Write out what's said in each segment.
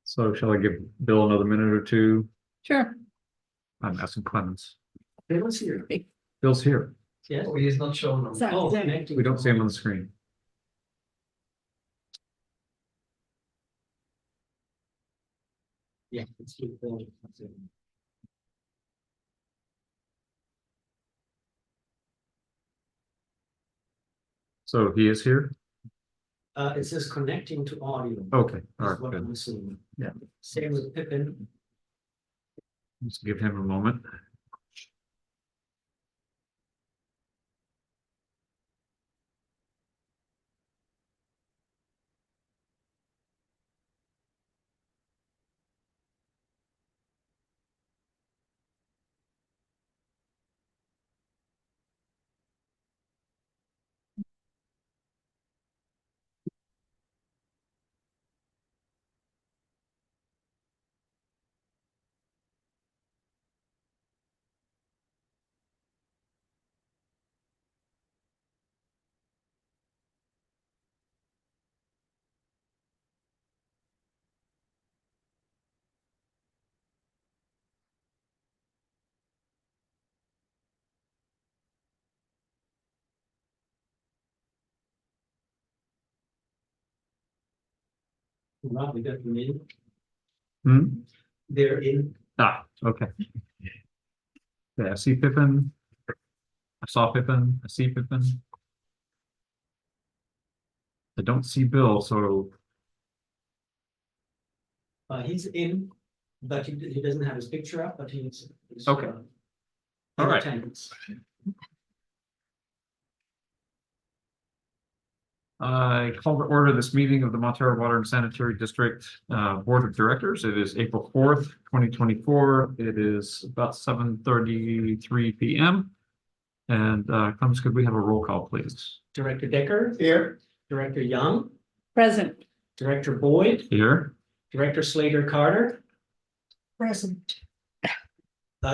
So shall I give Bill another minute or two? Sure. I'm asking Clemens. Bill's here. Bill's here. Yes, but he's not showing them. Sorry, Oh, sorry. connecting. We don't see him on the screen. Yeah, it's good. Bill. So he is here? It says connecting to audio. Okay, all Is right, what good. I'm assuming. Yeah. Same with Pippin. Let's give him a moment. Rob, we got them in. Hmm? They're in. Ah, okay. Yeah, I see Pippin. I saw Pippin. I see Pippin. I don't see Bill, so He's in, but he doesn't have his picture up, but he's Okay. in All right. attendance. I call to order this meeting of the Montara Water and Sanitary District Board of Directors. It is April 4th, 2024. It is about 7:33 p.m. And Clemens, could we have a roll call, please? Director Decker. Here. Director Young. Present. Director Boyd. Here. Director Slater Carter. Present.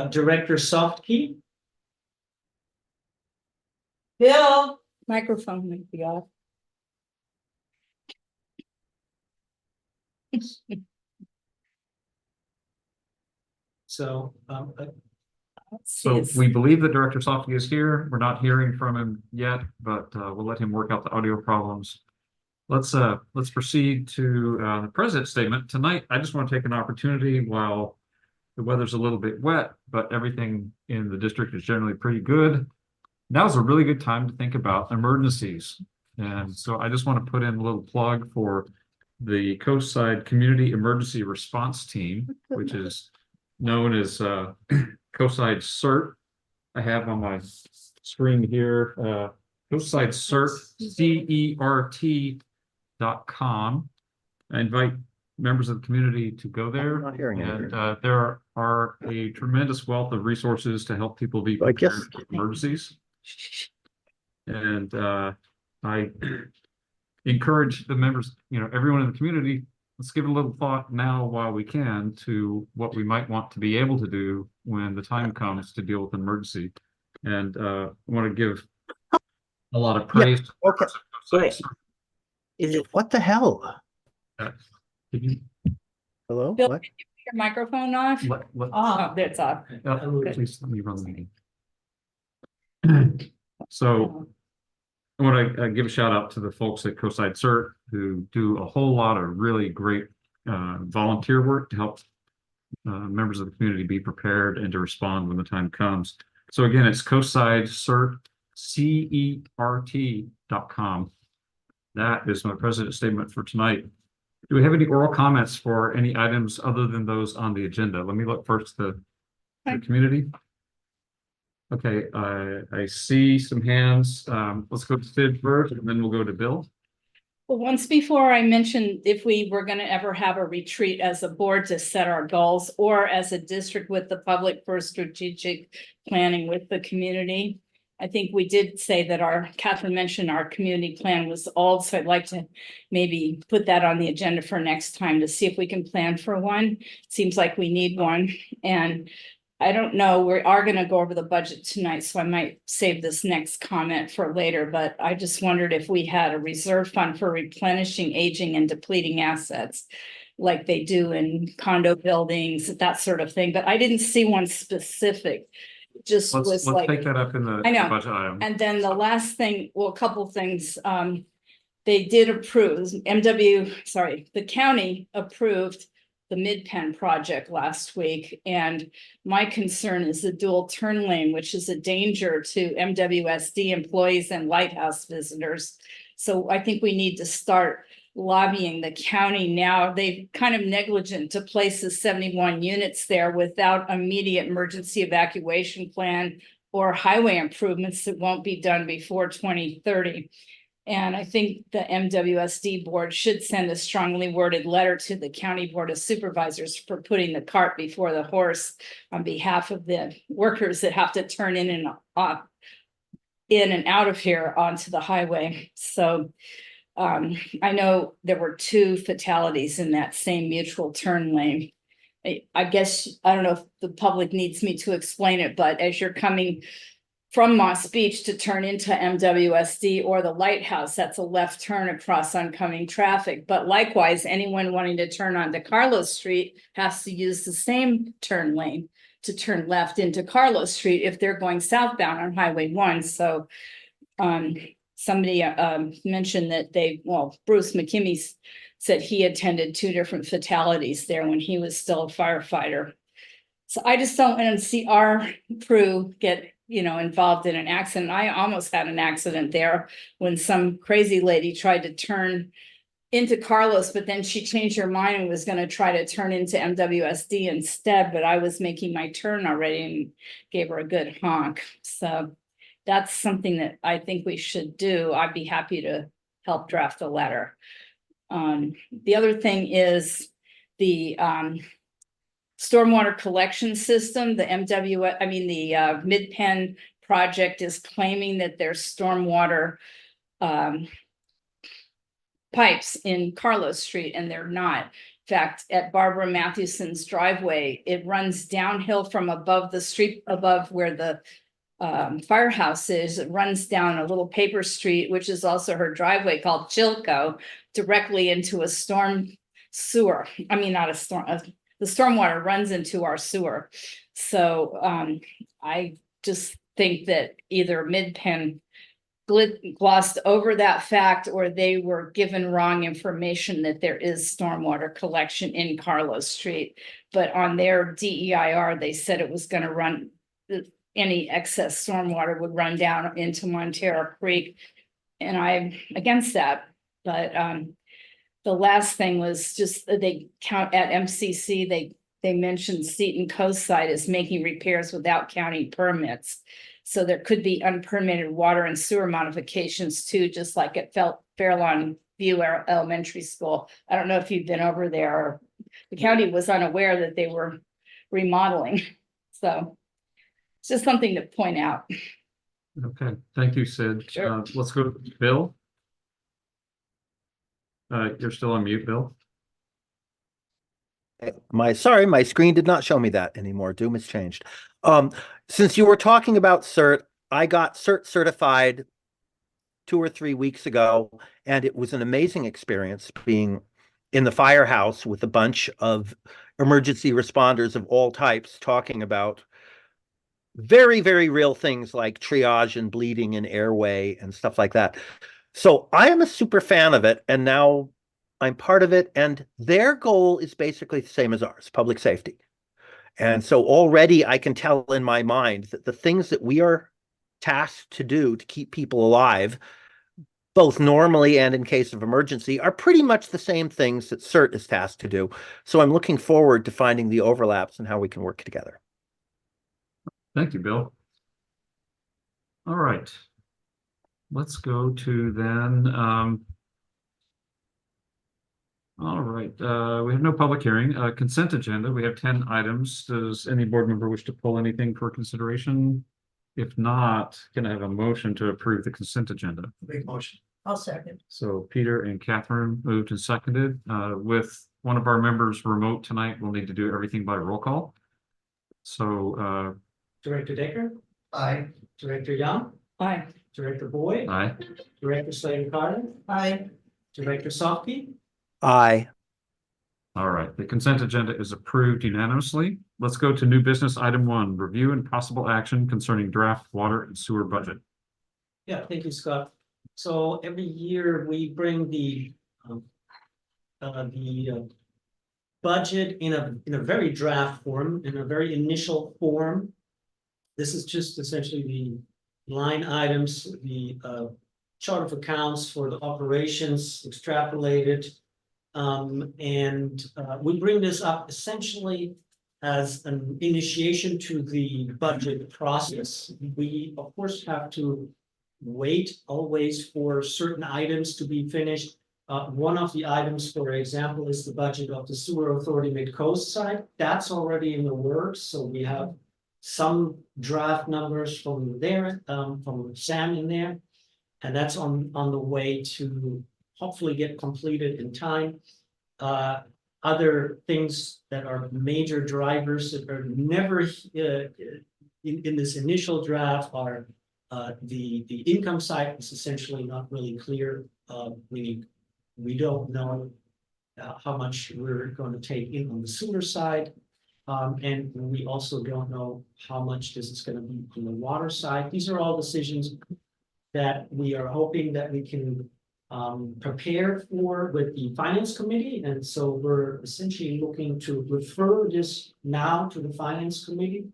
Director Softkey. Bill. Microphone might be off. So So we believe that Director Softy is here. We're not hearing from him yet, but we'll let him work out the audio problems. Let's proceed to the president's statement. Tonight, I just want to take an opportunity while the weather's a little bit wet, but everything in the district is generally pretty good. Now's a really good time to think about emergencies. And so I just want to put in a little plug for the Coastside Community Emergency Response Team, which is known as Coastside CERT. I have on my screen here, Coastside CERT, CERT.com. I invite members of the community to go there. I'm not hearing and anything. there are a tremendous wealth of resources to help people be I prepared guess- for emergencies. And I encourage the members, everyone in the community, let's give it a little thought now while we can to what we might want to be able to do when the time comes to deal with an emergency. And I want to give a lot of praise. Okay. Wait. Is it, what the hell? Can you Hello? Bill, What? Your microphone off? let, Oh, that's off. please let me run the meeting. So I want to give a shout out to the folks at Coastside CERT who do a whole lot of really great volunteer work to help members of the community be prepared and to respond when the time comes. So again, it's Coastside CERT, CERT.com. That is my president's statement for tonight. Do we have any oral comments for any items other than those on the agenda? Let me look first to the community. Okay, I see some hands. Let's go to Sid first, and then we'll go to Bill. Well, once before I mentioned if we were going to ever have a retreat as a board to set our goals or as a district with the public for strategic planning with the community. I think we did say that Catherine mentioned our community plan was old, so I'd like to maybe put that on the agenda for next time to see if we can plan for one. Seems like we need one, and I don't know, we are gonna go over the budget tonight, so I might save this next comment for later, but I just wondered if we had a reserve fund for replenishing aging and depleting assets like they do in condo buildings, that sort of thing, but I didn't see one specific. Just Let's was take like, that up in the I know. budget item. and then the last thing, well, a couple things, they did approve, the county approved the Mid-Penn project last week, and my concern is the dual turn lane, which is a danger to MWSD employees and lighthouse visitors. So I think we need to start lobbying the county now. They've kind of negligent to place the 71 units there without immediate emergency evacuation plan or highway improvements that won't be done before 2030. And I think the MWSD board should send a strongly worded letter to the county board of supervisors for putting the cart before the horse on behalf of the workers that have to turn in and out of here onto the highway. So I know there were 2 fatalities in that same mutual turn lane. I guess, I don't know if the public needs me to explain it, but as you're coming from Moss Beach to turn into MWSD or the lighthouse, that's a left turn across oncoming traffic. But likewise, anyone wanting to turn onto Carlos Street has to use the same turn lane to turn left into Carlos Street if they're going southbound on Highway 1. So somebody mentioned that Bruce McKimmey said he attended 2 different fatalities there when he was still a firefighter. So I just don't want to see our crew get involved in an accident. I almost had an accident there when some crazy lady tried to turn into Carlos, but then she changed her mind and was going to try to turn into MWSD instead, but I was making my turn already and gave her a good honk. So that's something that I think we should do. I'd be happy to help draft a letter. The other thing is the stormwater collection system, the Mid-Penn project is claiming that there's stormwater pipes in Carlos Street, and they're not. In fact, at Barbara Mathewson's driveway, it runs downhill from above the street, above where the firehouse is. It runs down a little paper street, which is also her driveway, called Chilco, directly into a storm sewer. I mean, not a storm, the stormwater runs into our sewer. So I just think that either Mid-Penn glossed over that fact, or they were given wrong information that there is stormwater collection in Carlos Street. But on their DEIR, they said it was going to run, any excess stormwater would run down into Montara Creek. And I'm against that. But the last thing was just they count at MCC, they mentioned Seton Coast side is making repairs without county permits. So there could be unpermitted water and sewer modifications too, just like at Fairlawn View Elementary School. I don't know if you've been over there. The county was unaware that they were remodeling. So it's just something to point out. Okay, thank you, Sid. Sure. Let's go to Bill. You're still on mute, Bill. My screen did not show me that anymore. Doom has changed. Since you were talking about CERT, I got CERT certified 2 or 3 weeks ago, and it was an amazing experience being in the firehouse with a bunch of emergency responders of all types talking about very, very real things like triage and bleeding and airway and stuff like that. So I am a super fan of it, and now I'm part of it, and their goal is basically the same as ours, public safety. And so already I can tell in my mind that the things that we are tasked to do to keep people alive, both normally and in case of emergency, are pretty much the same things that CERT is tasked to do. So I'm looking forward to finding the overlaps and how we can work together. Thank you, Bill. All right. Let's go to then, all right, we have no public hearing. Consent agenda, we have 10 items. Does any board member wish to pull anything for consideration If not, can I have a motion to approve the consent agenda? Big motion. I'll second. So Peter and Catherine moved and seconded. With one of our members remote tonight, we'll need to do everything by roll call. So, Director Decker. Aye. Director Young. Aye. Director Boyd. aye. Director Slater Carter. Aye. Director Softy. Aye. All right, the consent agenda is approved unanimously. Let's go to new business item 1, review and possible action concerning draft water and sewer budget. Yeah, thank you, Scott. So every year we bring the budget in a very draft form, in a very initial form. This is just essentially the line items, the chart of accounts for the operations extrapolated. We bring this up essentially as an initiation to the budget process. We, of course, have to wait always for certain items to be finished. One of the items, for example, is the budget of the Sewer Authority Mid-Coast side. That's already in the works, so we have some draft numbers from there, from Sam in there. And that's on the way to hopefully get completed in time. Other things that are major drivers that are never in this initial draft are the income side is essentially not really clear. We don't know how much we're going to take in on the sewer side. And we also don't know how much this is going to be on the water side. These are all decisions that we are hoping that we can prepare for with the finance committee. And so we're essentially looking to refer this now to the finance committee.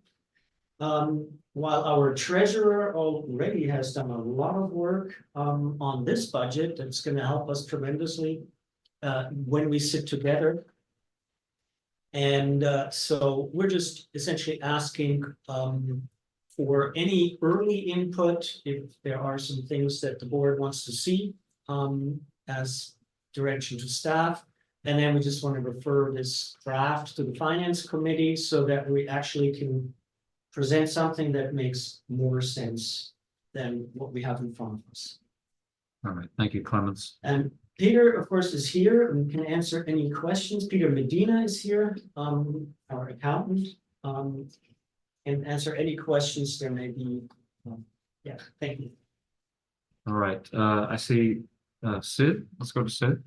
While our treasurer already has done a lot of work on this budget, that's going to help us tremendously when we sit together. And so we're just essentially asking for any early input if there are some things that the board wants to see as direction to staff. And then we just want to refer this draft to the finance committee so that we actually can present something that makes more sense than what we have in front of us. All right, thank you, Clemens. And Peter, of course, is here and can answer any questions. Peter Medina is here, our accountant, and answer any questions there may be. Yeah, thank you. All right, I see Sid. Let's go to Sid.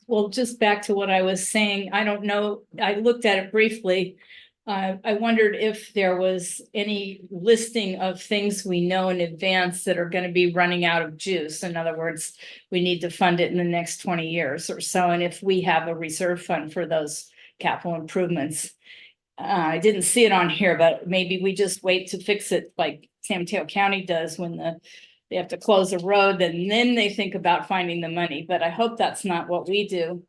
Well, just back to what I was saying, I don't know, I looked at it briefly. I wondered if there was any listing of things we know in advance that are going to be running out of juice. In other words, we need to fund it in the next 20 years or so. And if we have a reserve fund for those capital improvements. I didn't see it on here, but maybe we just wait to fix it like San Mateo County does when they have to close a road, and then they think about finding the money. But I hope that's not what we do.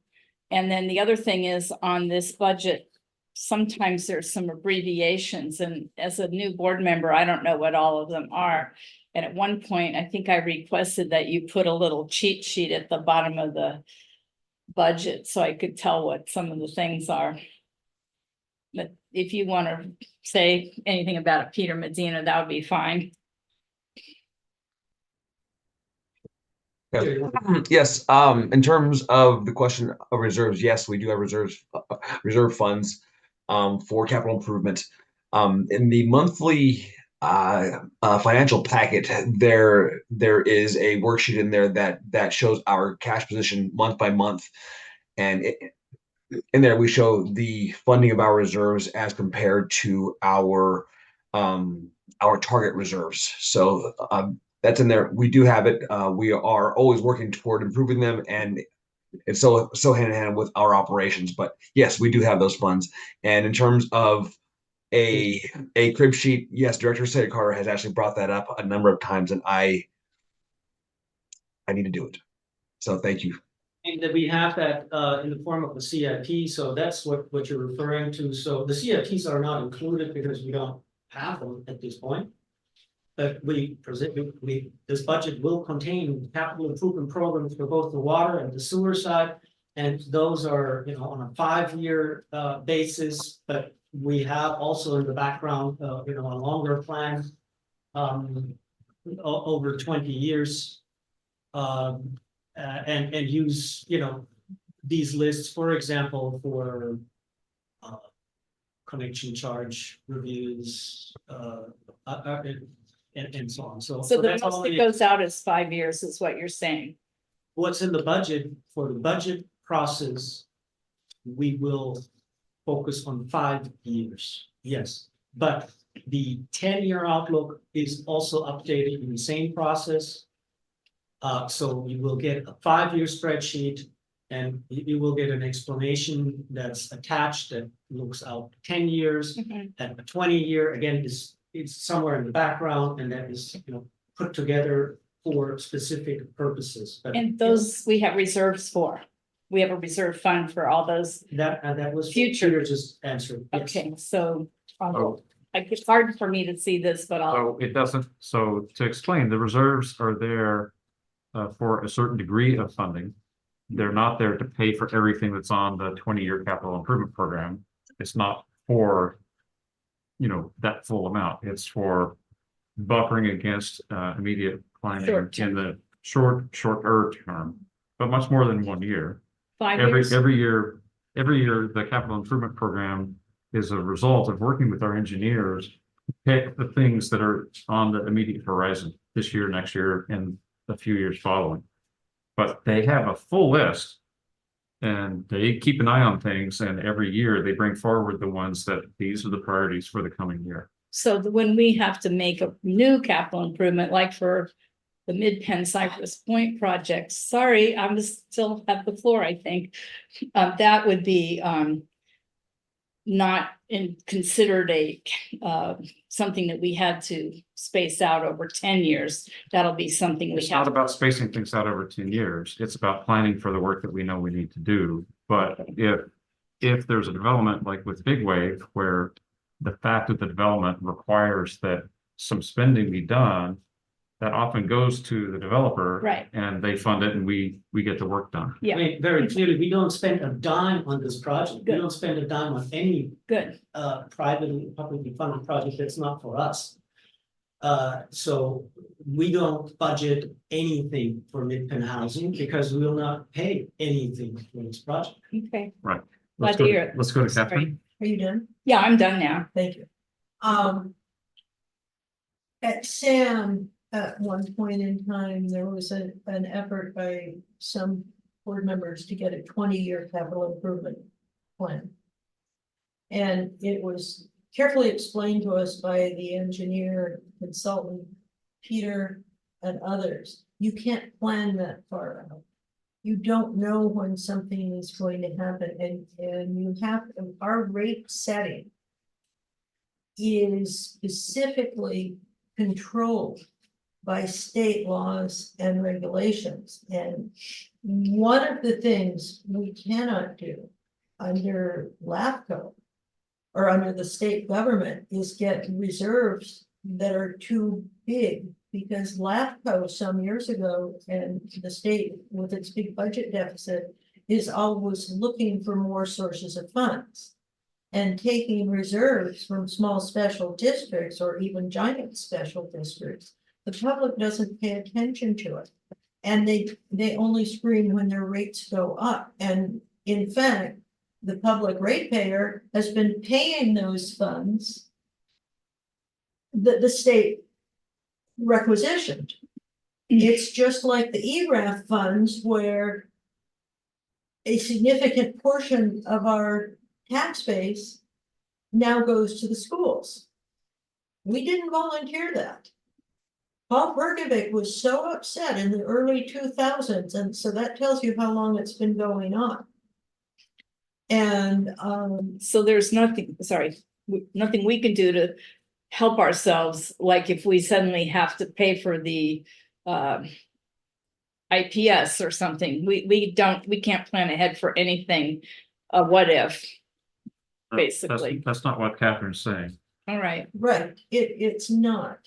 And then the other thing is on this budget, sometimes there's some abbreviations, and as a new board member, I don't know what all of them are. And at one point, I think I requested that you put a little cheat sheet at the bottom of the budget so I could tell what some of the things are. But if you want to say anything about it, Peter Medina, that would be fine. Yes, in terms of the question of reserves, yes, we do have reserve funds for capital improvement. In the monthly financial packet, there is a worksheet in there that shows our cash position month by month, and in there we show the funding of our reserves as compared to our target reserves. So that's in there. We do have it. We are always working toward improving them, and it's so hand in hand with our operations. But yes, we do have those funds. And in terms of a crib sheet, yes, Director Slater Carter has actually brought that up a number of times, and I need to do it. So thank you. And that we have that in the form of a CIP, so that's what you're referring to. So the CIPs are not included because we don't have them at this point. But this budget will contain capital improvement programs for both the water and the sewer side. And those are, on a 5-year basis, but we have also in the background, a longer plan over 20 years. And use, these lists, for example, for connection charge reviews, and so on. So So the that's most all that it- goes out is 5 years is what you're saying. what's in the budget for the budget process. We will focus on 5 years, yes, but the 10-year outlook is also updated in the same process. So you will get a 5-year spreadsheet and you will get an explanation that's attached that looks out 10 years. Mhm. And a 20-year, again, it's somewhere in the background and that is, put together for specific purposes. But And those we have reserves for. We have a reserve fund for all those. that was Future. Peter just answered. Yes. Okay, so Oh. it's hard for me to see this, but I'll, So it doesn't, so to explain, the reserves are there for a certain degree of funding. They're not there to pay for everything that's on the 20-year capital improvement program. It's not for, that full amount. It's for buffering against immediate planning Short in the shorter term, but much more than 1 year. 5 Every years. every year, the capital improvement program is a result of working with our engineers to pick the things that are on the immediate horizon this year, next year, and a few years following. But they have a full list and they keep an eye on things, and every year they bring forward the ones that these are the priorities for the coming year. So when we have to make a new capital improvement, like for the Mid-Penn Cypress Point project, sorry, I'm still have the floor, I think. That would be not considered something that we had to space out over 10 years. That'll be something we It's not have. about spacing things out over 10 years. It's about planning for the work that we know we need to do. But if there's a development like with Big Wave, where the fact of the development requires that some spending be done, that often goes to the developer. Right. And they fund it and we get the work done. Yeah. I mean, very clearly, we don't spend a dime on this project. We Good. don't spend a dime on any Good. privately, publicly funded project that's not for us. So we don't budget anything for Mid-Penn housing because we will not pay anything for this project. Okay. Right. Glad to hear it. Let's go to Sorry. Catherine. Are you done? Yeah, I'm done now. Thank you. At SAM, at one point in time, there was an effort by some board members to get a 20-year capital improvement plan. And it was carefully explained to us by the engineer, consultant, Peter, and others. You can't plan that far out. You don't know when something is going to happen, and you have, our rate setting is specifically controlled by state laws and regulations. And one of the things we cannot do under LAFCO or under the state government is get reserves that are too big, because LAFCO some years ago and the state with its big budget deficit is always looking for more sources of funds. And taking reserves from small special districts or even giant special districts, the public doesn't pay attention to it. And they only scream when their rates go up. And in fact, the public ratepayer has been paying those funds that the state requisitioned. It's just like the ERAF funds, where a significant portion of our tax base now goes to the schools. We didn't volunteer that. Paul Perkovic was so upset in the early 2000s, and so that tells you how long it's been going on. And So there's nothing we can do to help ourselves, like if we suddenly have to pay for the IPS or something, we can't plan ahead for anything. What if? Basically. That's not what Catherine's saying. All right. right, it's not.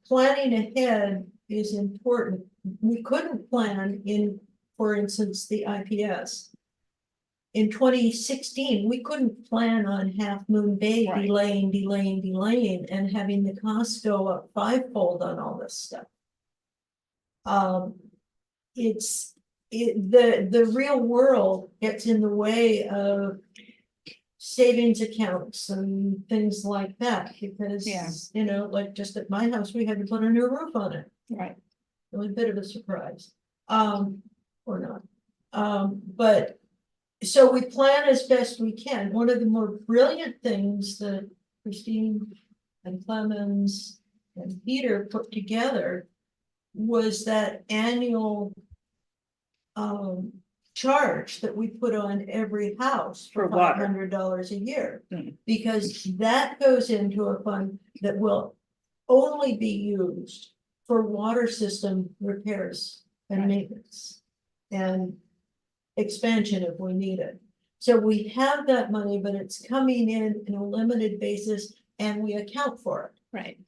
Planning ahead is important. We couldn't plan in, for instance, the IPS. in 2016, we couldn't plan on Half Moon Bay Right. delaying, and having the cost go up fivefold on all this stuff. The real world gets in the way of savings accounts and things like that, because, Yeah. you know, like just at my house, we had to put a new roof on it. Right. It was a bit of a surprise, or not. But so we plan as best we can. One of the more brilliant things that Christine and Clemens and Peter put together was that annual charge that we put on every house For for water. $500 a year. Hmm. Because that goes into a fund that will only be used for water system repairs and Right. maintenance and expansion if we need it. So we have that money, but it's coming in a limited basis and we account for it. Right.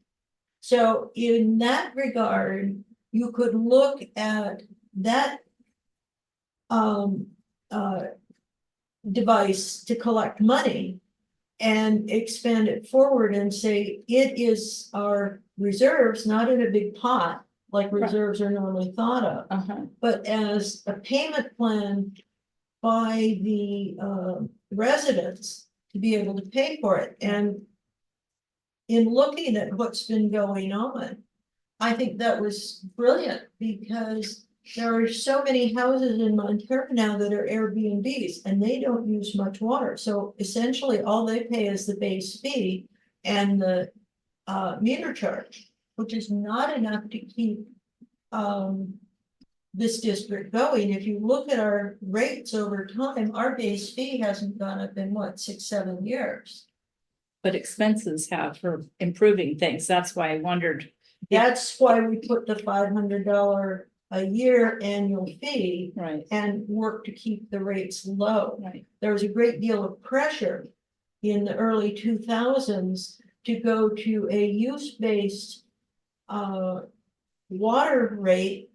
So in that regard, you could look at that device to collect money and expand it forward and say it is our reserves, not in a big pot like Right. reserves are normally thought of, Uh-huh. but as a payment plan by the residents to be able to pay for it. And in looking at what's been going on, I think that was brilliant, because there are so many houses in Montara now that are Airbnbs and they don't use much water. So essentially all they pay is the base fee and the meter charge, which is not enough to keep this district going. If you look at our rates over time, our base fee hasn't gone up in what, 6-7 years. But expenses have for improving things. That's why I wondered. That's why we put the $500 a year annual fee Right. and work to keep the rates low. Right. There was a great deal of pressure in the early 2000s to go to a use-based water rate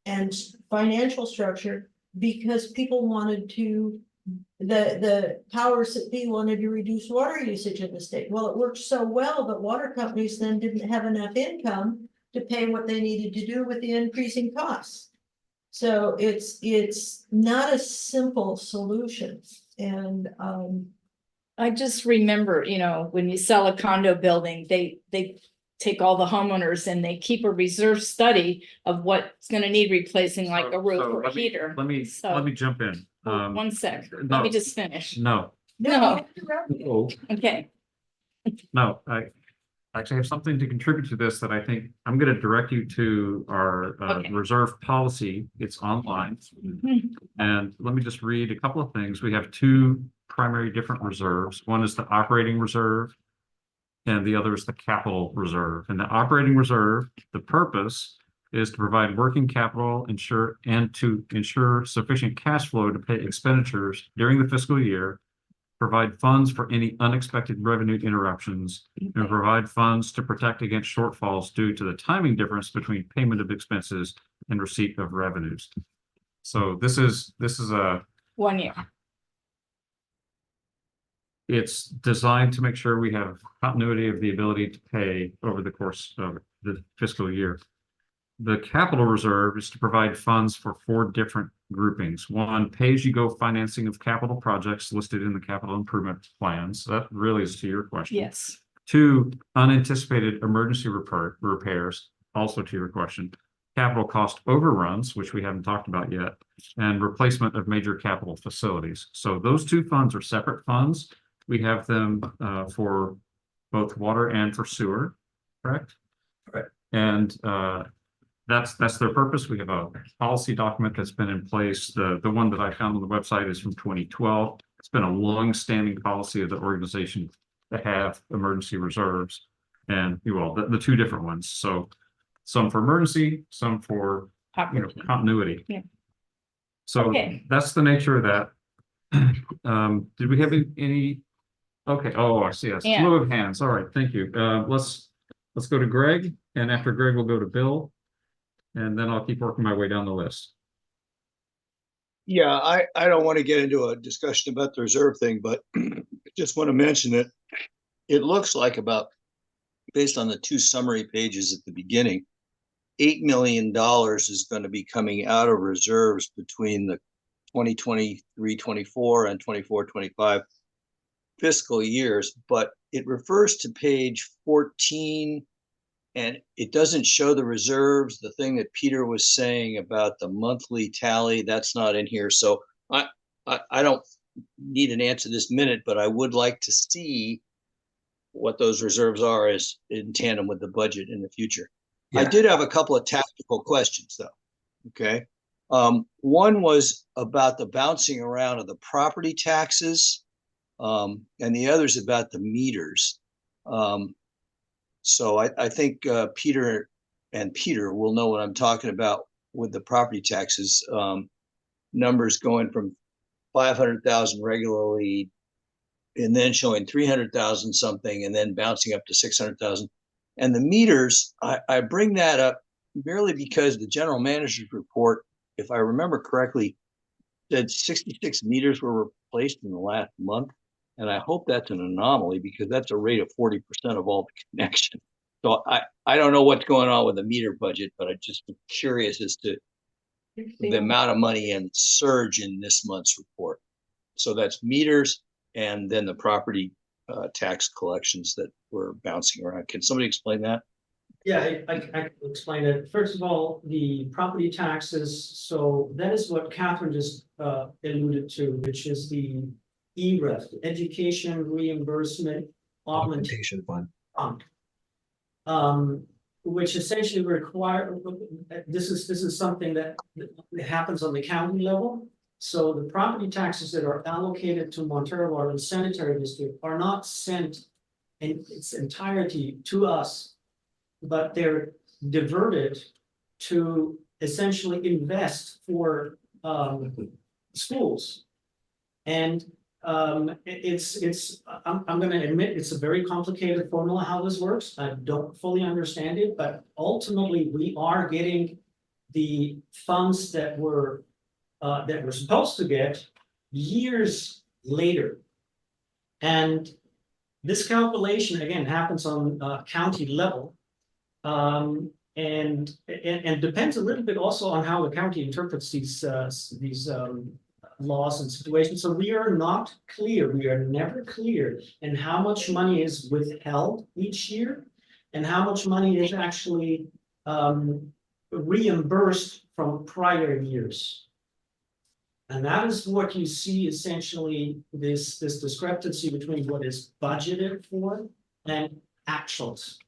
and financial structure, because people wanted to, the powers that be wanted to reduce water usage in the state. Well, it worked so well that water companies then didn't have enough income to pay what they needed to do with the increasing costs. So it's not a simple solution. And I just remember, when you sell a condo building, they take all the homeowners and they keep a reserve study of what's gonna need replacing, like a roof or a heater. Let me So- jump in. One sec, let no. me just finish. No, No, oh, okay, no, I actually have something to contribute to this that I think I'm gonna direct you to our Okay. reserve policy. It's online. Mhm. And let me just read a couple of things. We have two primary different reserves. One is the operating reserve, and the other is the capital reserve. And the operating reserve, the purpose is to provide working capital, to ensure sufficient cash flow to pay expenditures during the fiscal year, provide funds for any unexpected revenue interruptions, and provide funds to protect against shortfalls due to the timing difference between payment of expenses and receipt of revenues. So this is a 1 year. it's designed to make sure we have continuity of the ability to pay over the course of the fiscal year. The capital reserve is to provide funds for 4 different groupings. One, pay-as-you-go financing of capital projects listed in the capital improvement plans. That really is to your question. Yes, 2, unanticipated emergency repairs, also to your question. Capital cost overruns, which we haven't talked about yet, and replacement of major capital facilities. So those 2 funds are separate funds. We have them for both water and for sewer, correct? Correct. And that's their purpose. We have a policy document that's been in place. The one that I found on the website is from 2012. It's been a long-standing policy of the organization to have emergency reserves, and the 2 different ones. So some for emergency, some for continuity. Yeah. So Okay. that's the nature of that. Did we have any? Okay. Oh, I see. A slew of hands. All right. Thank you. Let's go to Greg, and after Greg, we'll go to Bill, and then I'll keep working my way down the list. Yeah, I don't want to get into a discussion about the reserve thing, but just want to mention that it looks like about, based on the two summary pages at the beginning, $8 million is going to be coming out of reserves between the 2023-24 and 24-25 fiscal years, but it refers to page 14 and it doesn't show the reserves. The thing that Peter was saying about the monthly tally, that's not in here. So I don't need an answer this minute, but I would like to see what those reserves are as in tandem with the budget in the future. Yeah. I did have a couple of tactical questions though. Okay. One was about the bouncing around of the property taxes, and the other's about the meters. So I think Peter will know what I'm talking about with the property taxes, numbers going from 500,000 regularly and then showing 300,000 something and then bouncing up to 600,000. And the meters, I bring that up merely because the general manager's report, if I remember correctly, said 66 meters were replaced in the last month. And I hope that's an anomaly because that's a rate of 40% of all the connections. So I don't know what's going on with the meter budget, but I just am curious as to the amount of money and surge in this month's report. So that's meters and then the property tax collections that were bouncing around. Can somebody explain that? Yeah, I can explain it. First of all, the property taxes, so that is what Catherine just alluded to, which is the EREF, the Education Reimbursement Augmentation Fund. Fund. Which essentially require, this is something that happens on the county level. So the property taxes that are allocated to Montara Water and Sanitary District are not sent in its entirety to us, but they're diverted to essentially invest for schools. And I'm going to admit it's a very complicated formula how this works. I don't fully understand it, but ultimately we are getting the funds that we're supposed to get years later. And this calculation again happens on county level. And depends a little bit also on how the county interprets these laws and situations. So we are not clear. We are never clear in how much money is withheld each year and how much money is actually reimbursed from prior years. And that is what you see essentially this discrepancy between what is budgeted for and actuals.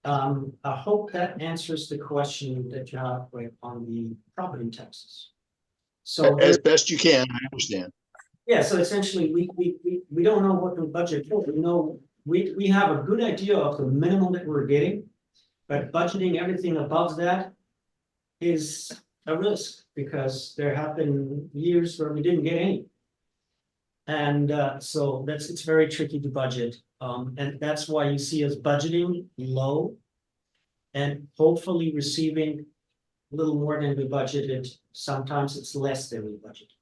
I hope that answers the question that you have on the property taxes. So as best you can, I understand. Yeah, so essentially we don't know what to budget for. We know we have a good idea of the minimum that we're getting, but budgeting everything above that is a risk because there have been years where we didn't get any. And so it's very tricky to budget. And that's why you see us budgeting low and hopefully receiving a little more than we budgeted. Sometimes it's less than we budgeted.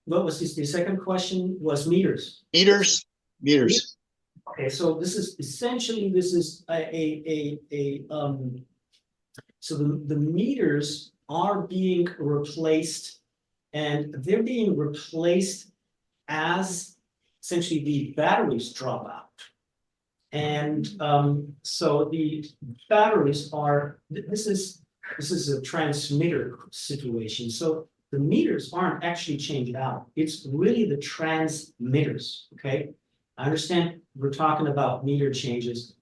What was this? The second question was meters. Meters. Okay, so this is essentially so the meters are being replaced, and they're being replaced as essentially the batteries drop out. And so the batteries are, this is a transmitter situation. So the meters aren't actually changed out. It's really the transmitters, okay? I understand we're talking about meter changes.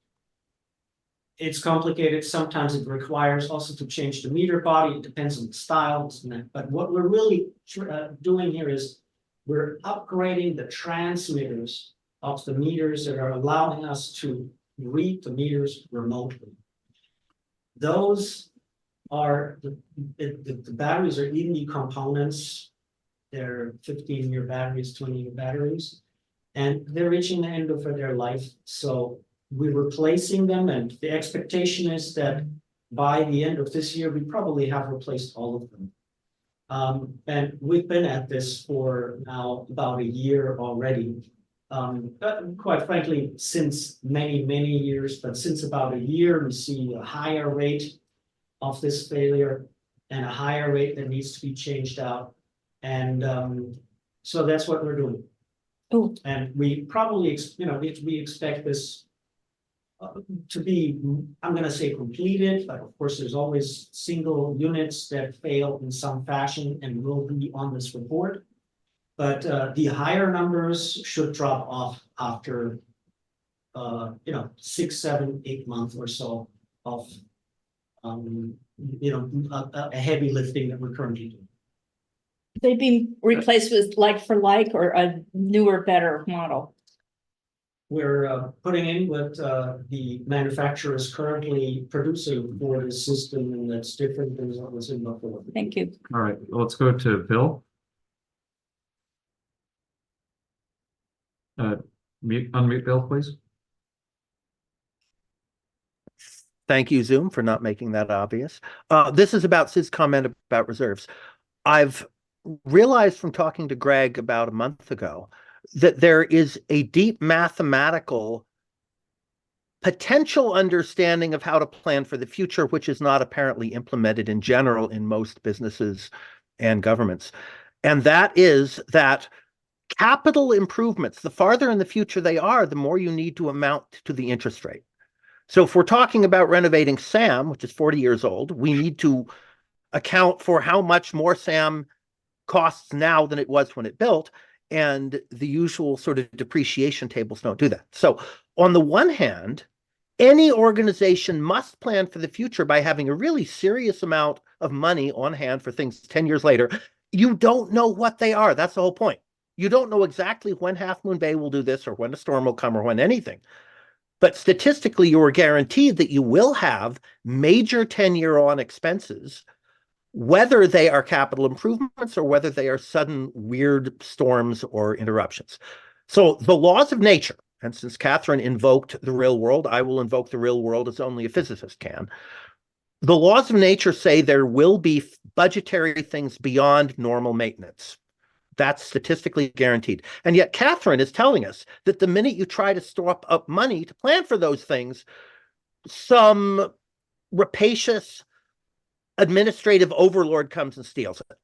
It's complicated. Sometimes it requires also to change the meter body. It depends on the style. But what we're really doing here is we're upgrading the transmitters of the meters that are allowing us to read the meters remotely. Those are the batteries are EV components. They're 15-year batteries, 20-year batteries, and they're reaching the end of their life. So we're replacing them, and the expectation is that by the end of this year, we probably have replaced all of them. And we've been at this for now about a year already. Quite frankly, since many years, but since about a year, we see a higher rate of this failure and a higher rate that needs to be changed out. And so that's what we're doing. Oh. And we probably, we expect this to be, I'm gonna say completed, but of course, there's always single units that fail in some fashion and will be on this report. But the higher numbers should drop off after 6, 7, 8 months or so of a heavy lifting that we're currently doing. They being replaced with like for like or a newer, better model? We're putting in what the manufacturer is currently producing for this system, and that's different than what was in before. Thank you. All right, let's go to Bill. Unmute Bill, please. Thank you, Zoom, for not making that obvious. This is about Sid's comment about reserves. I've realized from talking to Greg about a month ago that there is a deep mathematical potential understanding of how to plan for the future, which is not apparently implemented in general in most businesses and governments. And that is that capital improvements, the farther in the future they are, the more you need to amount to the interest rate. So if we're talking about renovating SAM, which is 40 years old, we need to account for how much more SAM costs now than it was when it built, and the usual sort of depreciation tables don't do that. So on the one hand, any organization must plan for the future by having a really serious amount of money on hand for things 10 years later. You don't know what they are. That's the whole point. You don't know exactly when Half Moon Bay will do this or when a storm will come or when anything. But statistically, you are guaranteed that you will have major 10-year-on expenses, whether they are capital improvements or whether they are sudden weird storms or interruptions. So the laws of nature, and since Catherine invoked the real world, I will invoke the real world as only a physicist can. The laws of nature say there will be budgetary things beyond normal maintenance. That's statistically guaranteed. And yet Catherine is telling us that the minute you try to store up money to plan for those things, some rapacious administrative overlord comes and steals it.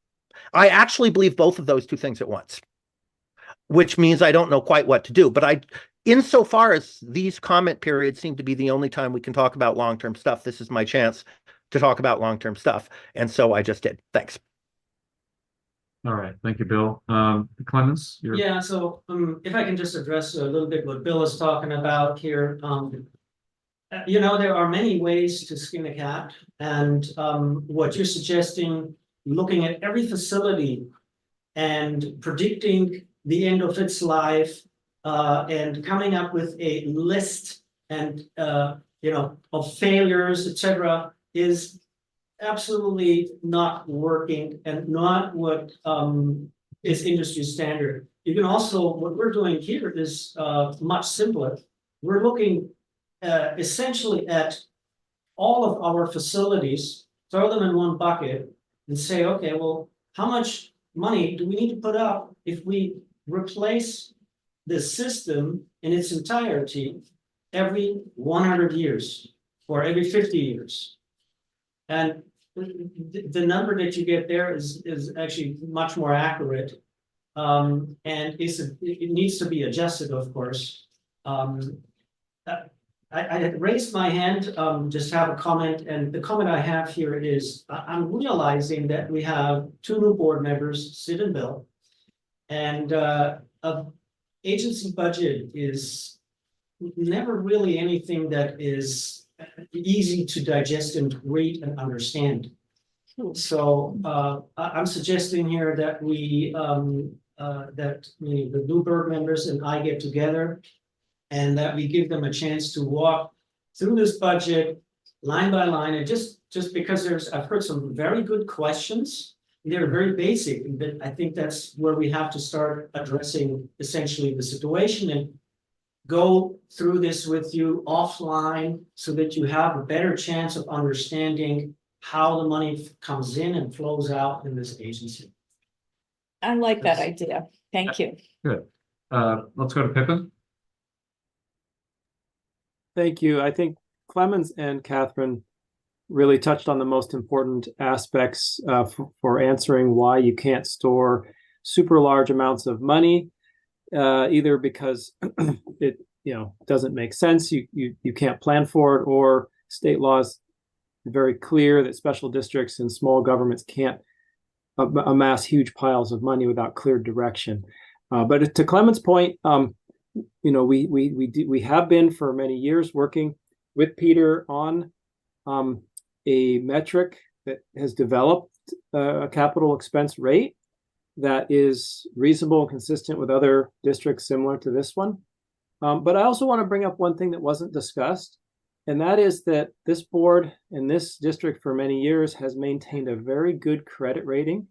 I actually believe both of those two things at once, which means I don't know quite what to do. But insofar as these comment periods seem to be the only time we can talk about long-term stuff, this is my chance to talk about long-term stuff. And so I just did. Thanks. All right, thank you, Bill. Clemens, you're... Yeah, so if I can just address a little bit what Bill is talking about here. There are many ways to skin a cat, and what you're suggesting, looking at every facility and predicting the end of its life, and coming up with a list and of failures, etc., is absolutely not working and not what is industry standard. You can also, what we're doing here is much simpler. We're looking essentially at all of our facilities, throw them in one bucket and say, okay, well, how much money do we need to put up if we replace the system in its entirety every 100 years or every 50 years? And the number that you get there is actually much more accurate, and it needs to be adjusted, of course. I had raised my hand, just have a comment, and the comment I have here is I'm realizing that we have 2 new board members, Sid and Bill, and agency budget is never really anything that is easy to digest and read and understand. So I'm suggesting here that the new board members and I get together and that we give them a chance to walk through this budget line by line, and just because I've heard some very good questions. They're very basic, but I think that's where we have to start addressing essentially the situation and go through this with you offline so that you have a better chance of understanding how the money comes in and flows out in this agency. I like that idea. Thank you. Good. Let's go to Pippin. Thank you. I think Clemens and Catherine really touched on the most important aspects for answering why you can't store super large amounts of money, either because it doesn't make sense, you can't plan for it, or state laws very clear that special districts and small governments can't amass huge piles of money without clear direction. But to Clement's point, we have been for many years working with Peter on a metric that has developed a capital expense rate that is reasonable and consistent with other districts similar to this one. But I also want to bring up one thing that wasn't discussed, and that is that this board and this district for many years has maintained a very good credit rating.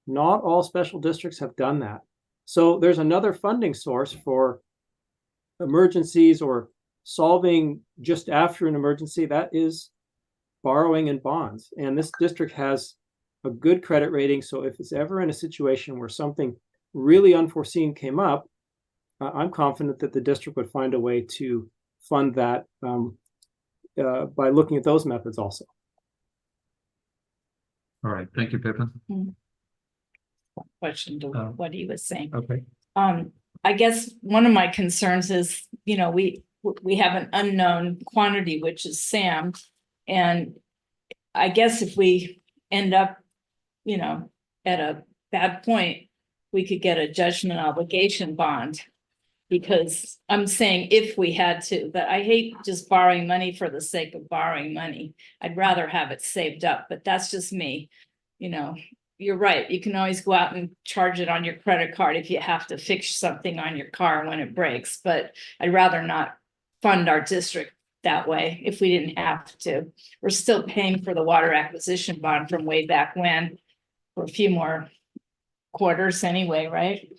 Not all special districts have done that. So there's another funding source for emergencies or solving just after an emergency, that is borrowing in bonds. And this district has a good credit rating. So if it's ever in a situation where something really unforeseen came up, I'm confident that the district would find a way to fund that by looking at those methods also. All right, thank you, Pippin. Question to what he was saying. Okay. I guess one of my concerns is, we have an unknown quantity, which is SAM. And I guess if we end up, at a bad point, we could get a judgment obligation bond. Because I'm saying if we had to, but I hate just borrowing money for the sake of borrowing money. I'd rather have it saved up, but that's just me. You're right. You can always go out and charge it on your credit card if you have to fix something on your car when it breaks, but I'd rather not fund our district that way if we didn't have to. We're still paying for the water acquisition bond from way back when for a few more quarters anyway, right?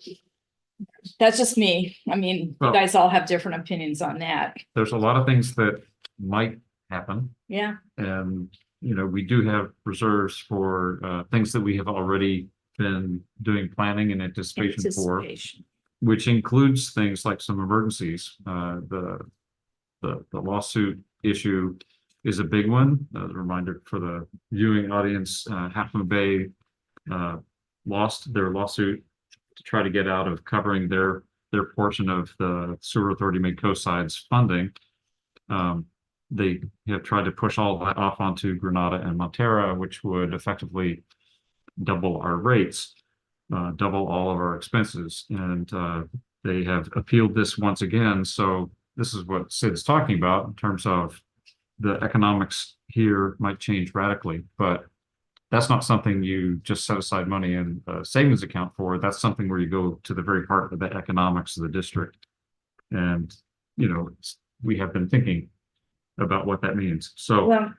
That's just me. I mean, Well, you guys all have different opinions on that. There's a lot of things that might happen. Yeah. And, we do have reserves for things that we have already been doing planning and anticipation for, which includes things like some emergencies. The lawsuit issue is a big one. As a reminder for the viewing audience, Half Moon Bay lost their lawsuit to try to get out of covering their portion of the Sewer Authority Mid-Coastside's funding. They have tried to push all that off onto Granada and Montara, which would effectively double our rates, double all of our expenses. And they have appealed this once again. So this is what Sid's talking about in terms of the economics here might change radically, but that's not something you just set aside money in a savings account for. That's something where you go to the very heart of the economics of the district. And, we have been thinking about what that means. So, Well,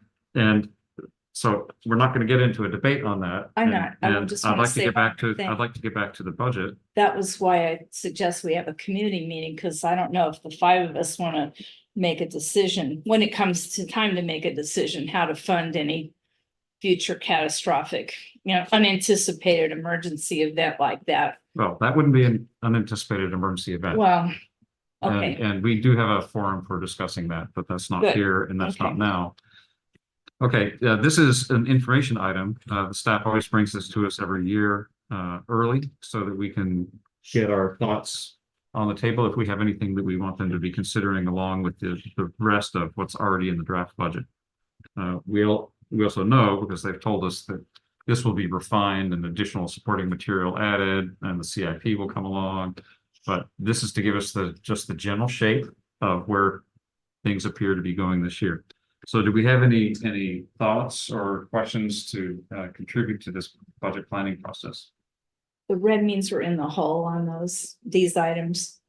so we're not going to get into a debate on that. I'm not. I just I'd want to like to say get back to, one thing. I'd like to get back to the budget. That was why I suggest we have a community meeting, because I don't know if the five of us want to make a decision when it comes to time to make a decision, how to fund any future catastrophic, unanticipated emergency event like that. Well, that wouldn't be an unanticipated emergency event. Well, okay. And we do have a forum for discussing that, but that's not Good. here and that's not Okay. now. Okay, this is an information item. The staff always brings this to us every year early so that we can get our thoughts on the table if we have anything that we want them to be considering along with the rest of what's already in the draft budget. We also know, because they've told us, that this will be refined and additional supporting material added and the CIP will come along. But this is to give us just the general shape of where things appear to be going this year. So do we have any thoughts or questions to contribute to this budget planning process? The red means we're in the hole on these items.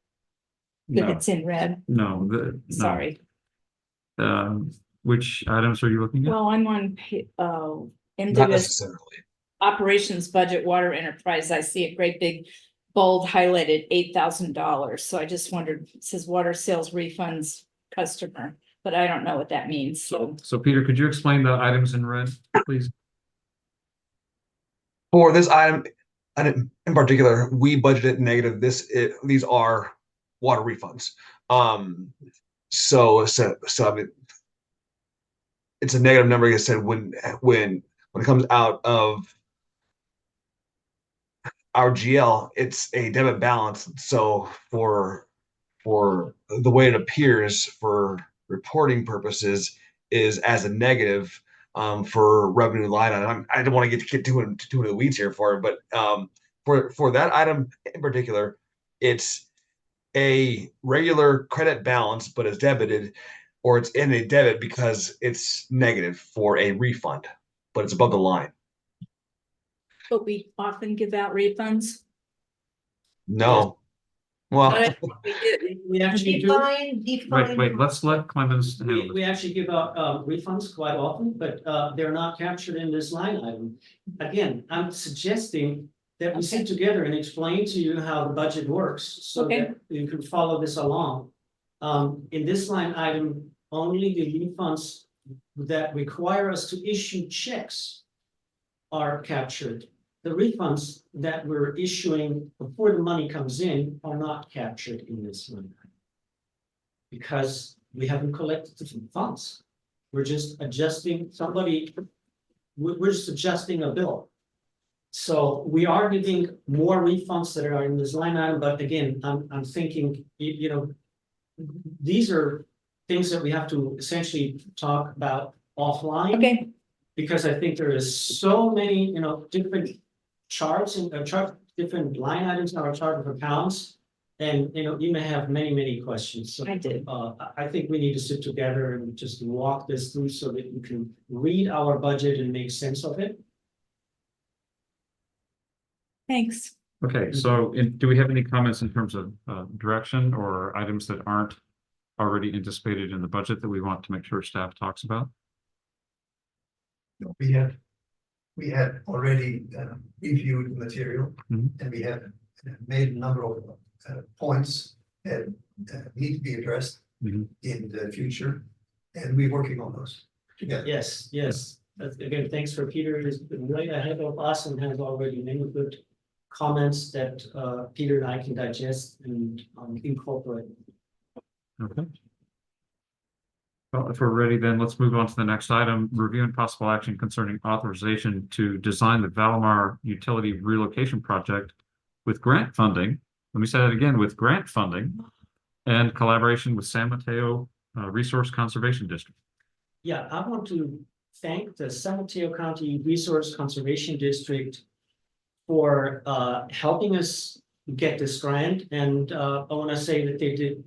That No, it's in red. no. Sorry. Which items are you looking at? Well, I'm on Not MWS necessarily. operations budget water enterprise. I see a great big bold highlighted $8,000. So I just wondered, it says water sales refunds customer. but I don't know what that means, so. So Peter, could you explain the items in red, please? For this item in particular, we budgeted negative. These are water refunds. So I mean, it's a negative number. Like I said, when it comes out of our GL, it's a debit balance. So for the way it appears for reporting purposes is as a negative for revenue line item. I don't want to get too into the weeds here for it, but for that item in particular, it's a regular credit balance, but it's debited, or it's in a debit because it's negative for a refund, but it's above the line. But we often give out refunds. No. Well, But we do. We actually do. Wait, let's let Clemens handle We this. actually give out refunds quite often, but they're not captured in this line item. Again, I'm suggesting that we sit together and explain to you how the budget works so Okay. that you can follow this along. In this line item, only the refunds that require us to issue checks are captured. The refunds that we're issuing before the money comes in are not captured in this line item, because we haven't collected the funds. We're just adjusting we're just adjusting a bill. So we are getting more refunds that are in this line item, but again, I'm thinking, you know, these are things that we have to essentially talk about offline. Okay, Because I think there is so many, you know, different charts and different line items in our chart of accounts. And, you know, you may have many questions. So, I do. I think we need to sit together and just walk this through so that you can read our budget and make sense of it. thanks. Okay, so do we have any comments in terms of direction or items that aren't already anticipated in the budget that we want to make sure staff talks about? We had already reviewed the material, Mhm. and we had made a number of points that need to be addressed Mhm. in the future, and we're working on those together. Yes. Again, thanks for Peter, who's been right ahead of us and has already many good comments that Peter and I can digest and incorporate. Okay. Well, if we're ready, then let's move on to the next item, review and possible action concerning authorization to design the Valimar Utility Relocation Project with grant funding. Let me say that again, with grant funding and collaboration with San Mateo Resource Conservation District. Yeah, I want to thank the San Mateo County Resource Conservation District for helping us get this grant. And I want to say that they did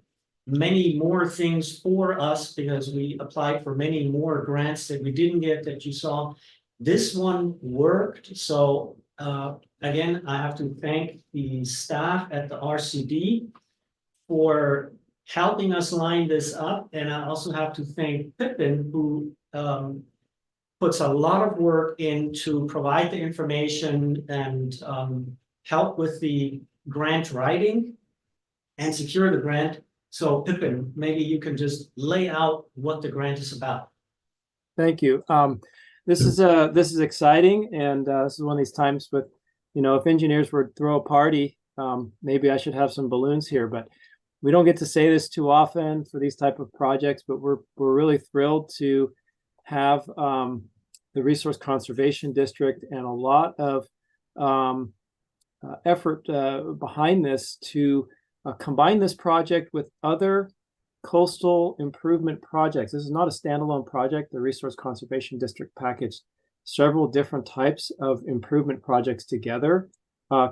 many more things for us because we applied for many more grants that we didn't get that you saw. This one worked. So again, I have to thank the staff at the RCD for helping us line this up. And I also have to thank Pippin, who puts a lot of work in to provide the information and help with the grant writing and secure the grant. So Pippin, maybe you can just lay out what the grant is about. Thank you. This is exciting, and this is one of these times with, you know, if engineers were to throw a party, maybe I should have some balloons here, but we don't get to say this too often for these type of projects, but we're really thrilled to have the Resource Conservation District and a lot of effort behind this to combine this project with other coastal improvement projects. This is not a standalone project. The Resource Conservation District packaged several different types of improvement projects together,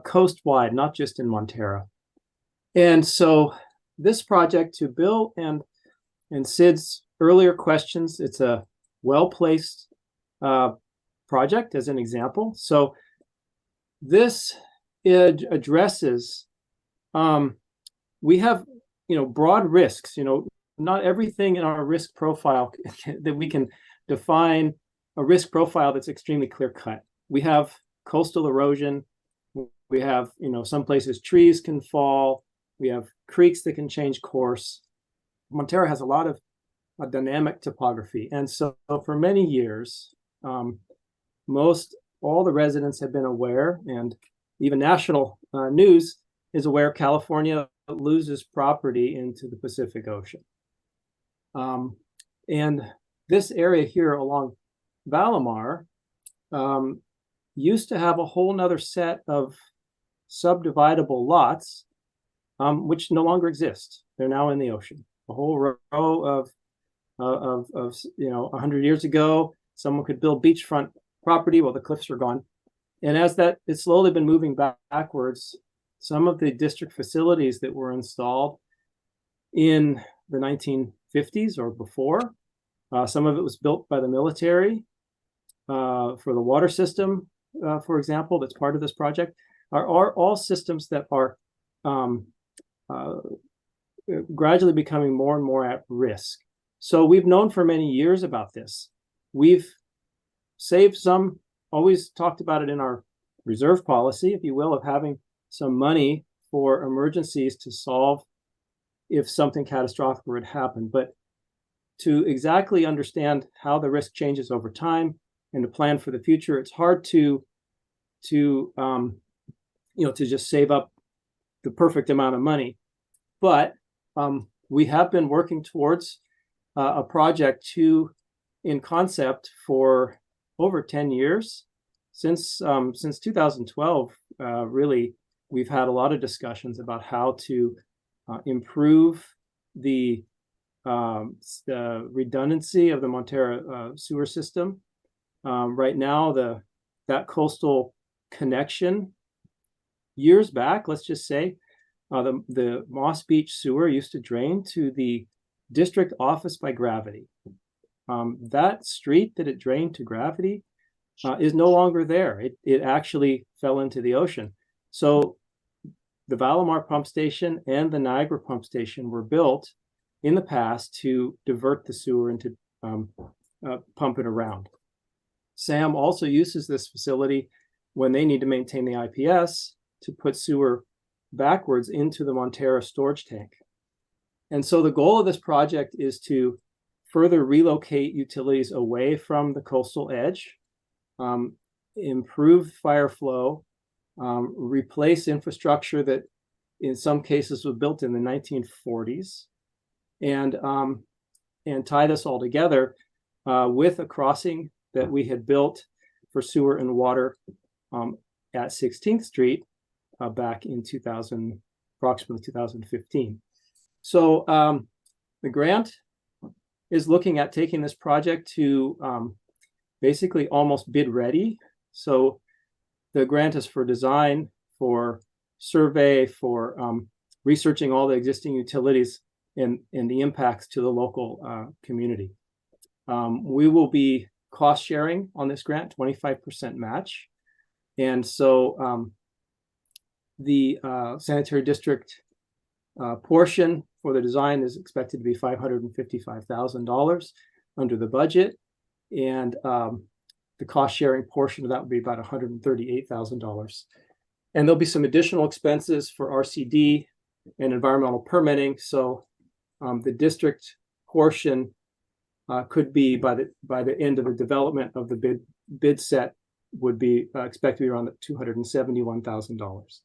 coast-wide, not just in Montara. And so this project, to Bill and Sid's earlier questions, it's a well-placed project as an example. So this addresses, we have, you know, broad risks. You know, not everything in our risk profile that we can define a risk profile that's extremely clear cut. We have coastal erosion. We have, you know, some places trees can fall. We have creeks that can change course. Montara has a lot of a dynamic topography. And so for many years, all the residents have been aware, and even national news is aware, California loses property into the Pacific Ocean. And this area here along Valimar used to have a whole nother set of subdividable lots, which no longer exist. They're now in the ocean. A whole row of 100 years ago, someone could build beachfront property while the cliffs are gone. And as that, it's slowly been moving backwards. Some of the district facilities that were installed in the 1950s or before, some of it was built by the military for the water system, for example, that's part of this project, are all systems that are gradually becoming more and more at risk. So we've known for many years about this. We've saved some, always talked about it in our reserve policy, if you will, of having some money for emergencies to solve if something catastrophic were to happen. But to exactly understand how the risk changes over time and to plan for the future, it's hard to just save up the perfect amount of money. But we have been working towards a project in concept for over 10 years. Since 2012, really, we've had a lot of discussions about how to improve the redundancy of the Montara sewer system. Right now, that coastal connection, years back, let's just say, the Moss Beach sewer used to drain to the district office by Gravity. That street that it drained to Gravity is no longer there. It actually fell into the ocean. So the Valimar pump station and the Niagara pump station were built in the past to divert the sewer and to pump it around. SAM also uses this facility when they need to maintain the IPS to put sewer backwards into the Montara storage tank. And so the goal of this project is to further relocate utilities away from the coastal edge, improve fire flow, replace infrastructure that in some cases was built in the 1940s, and tie this all together with a crossing that we had built for sewer and water at 16th Street back in approximately 2015. So the grant is looking at taking this project to basically almost bid ready. So the grant is for design, for survey, for researching all the existing utilities and the impacts to the local community. We will be cost sharing on this grant, 25% match. And so the sanitary district portion for the design is expected to be $555,000 under the budget. And the cost sharing portion of that would be about $138,000. And there'll be some additional expenses for RCD and environmental permitting. So the district portion could be by the end of the development of the bid set would be expected to be around $271,000.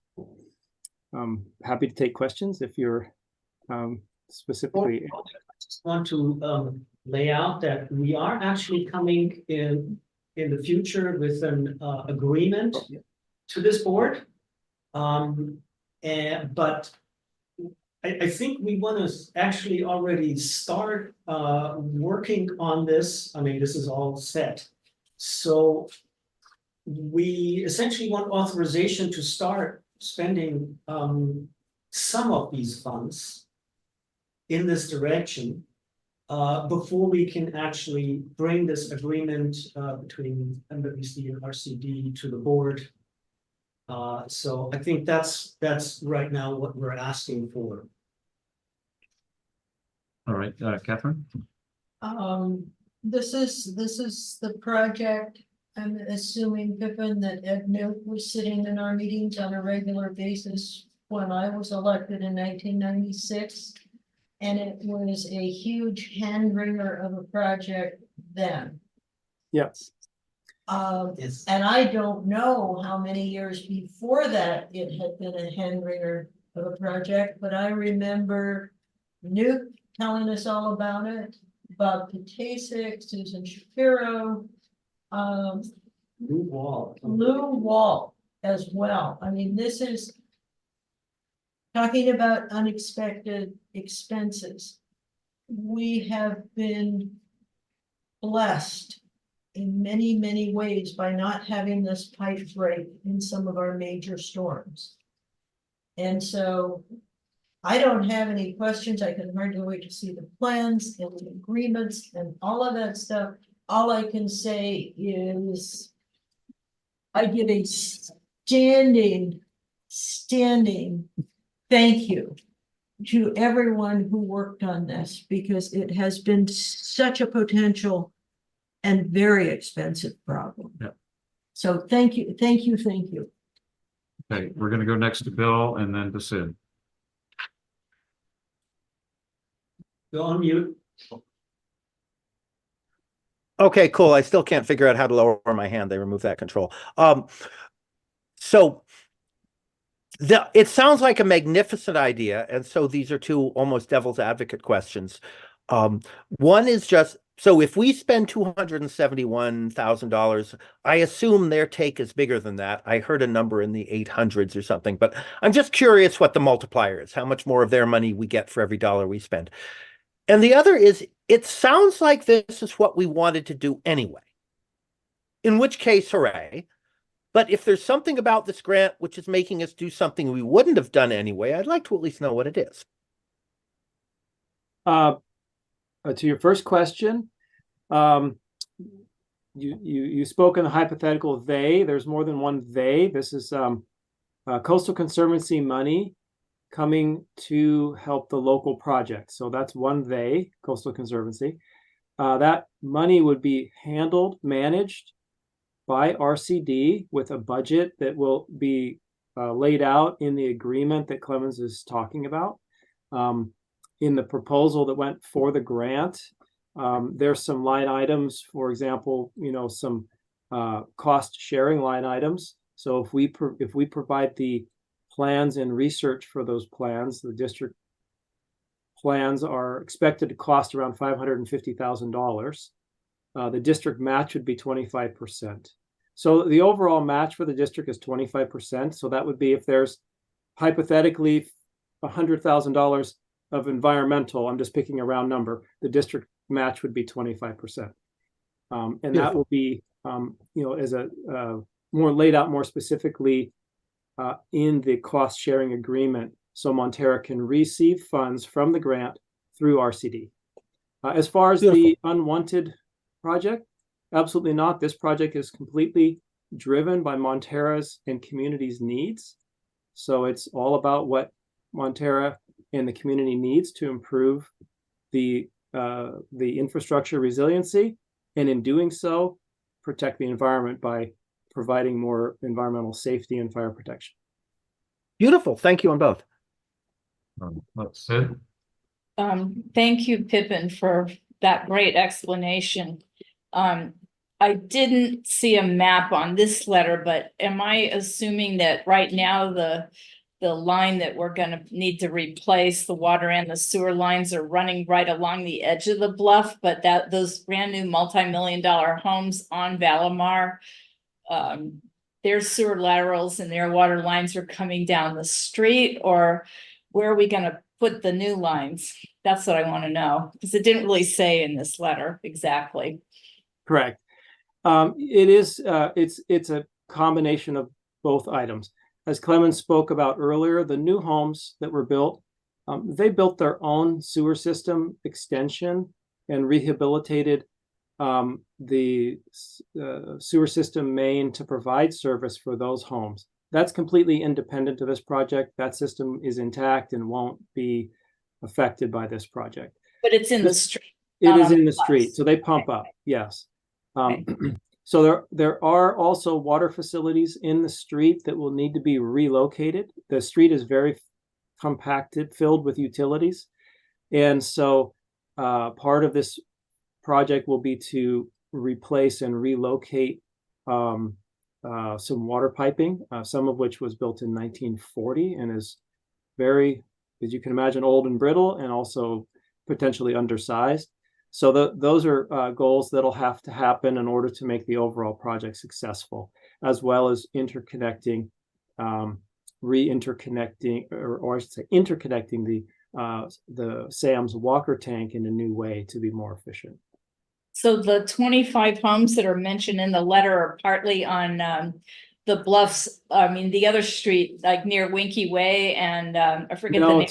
Happy to take questions if you're specifically. I just want to lay out that we are actually coming in the future with an agreement to this board. But I think we want to actually already start working on this. I mean, this is all set. So we essentially want authorization to start spending some of these funds in this direction before we can actually bring this agreement between MWSD and RCD to the board. So I think that's right now what we're asking for. All right, Catherine. This is the project. I'm assuming, Pippin, that Ed Milk was sitting in our meetings on a regular basis when I was elected in 1996. And it was a huge hand wringer of a project then. Yes. Yes. And I don't know how many years before that it had been a hand wringer of a project, but I remember Nuke telling us all about it, Bob Patasek, Susan Shapiro, New wall. Lou Wall as well. I mean, this is talking about unexpected expenses. We have been blessed in many, many ways by not having this pipe break in some of our major storms. And so I don't have any questions. I can hardly wait to see the plans and the agreements and all of that stuff. All I can say is I give a standing thank you to everyone who worked on this, because it has been such a potential and very expensive problem. Yeah. So thank you, thank you, thank you. Okay, we're gonna go next to Bill and then to Sid. Go on mute. Okay, cool. I still can't figure out how to lower my hand. They removed that control. So it sounds like a magnificent idea. And so these are two almost devil's advocate questions. One is just, so if we spend $271,000, I assume their take is bigger than that. I heard a number in the 800s or something, but I'm just curious what the multiplier is, how much more of their money we get for every dollar we spend. And the other is, it sounds like this is what we wanted to do anyway. In which case, hooray. But if there's something about this grant which is making us do something we wouldn't have done anyway, I'd like to at least know what it is. To your first question, you spoke in the hypothetical they. There's more than one they. This is Coastal Conservancy money coming to help the local project. So that's one they, Coastal Conservancy. That money would be managed by RCD with a budget that will be laid out in the agreement that Clemens is talking about. In the proposal that went for the grant, there's some line items, for example, some cost sharing line items. So if we provide the plans and research for those plans, the district plans are expected to cost around $550,000. The district match would be 25%. So the overall match for the district is 25%. So that would be if there's hypothetically $100,000 of environmental, I'm just picking a round number, the district match would be 25%. And that will be, as a more laid out more specifically in the cost sharing agreement. So Montara can receive funds from the grant through RCD. As far as the unwanted project, absolutely not. This project is completely driven by Montara's and community's needs. So it's all about what Montara and the community needs to improve the infrastructure resiliency, and in doing so, protect the environment by providing more environmental safety and fire protection. Beautiful. Thank you on both. Sid? Thank you, Pippin, for that great explanation. I didn't see a map on this letter, but am I assuming that right now the line that we're going to need to replace, the water and the sewer lines, are running right along the edge of the bluff, but that those brand new multi-million-dollar homes on Valimar, their sewer laterals and their water lines are coming down the street, or where are we going to put the new lines? That's what I want to know, because it didn't really say in this letter exactly. Correct. It is. It's a combination of both items. As Clemens spoke about earlier, the new homes that were built, they built their own sewer system extension and rehabilitated the sewer system main to provide service for those homes. That's completely independent of this project. That system is intact and won't be affected by this project. But it's in the street. It is in the street, so they pump up, yes. So there are also water facilities in the street that will need to be relocated. The street is very compacted, filled with utilities. And so part of this project will be to replace and relocate some water piping, some of which was built in 1940 and is very, as you can imagine, old and brittle and also potentially undersized. So those are goals that'll have to happen in order to make the overall project successful, as well as interconnecting, re-interconnecting, or I should say interconnecting the Sam's Walker tank in a new way to be more efficient. So the 25 homes that are mentioned in the letter are partly on the bluffs, I mean, the other street, like near Winky Way, and I forget the No, name.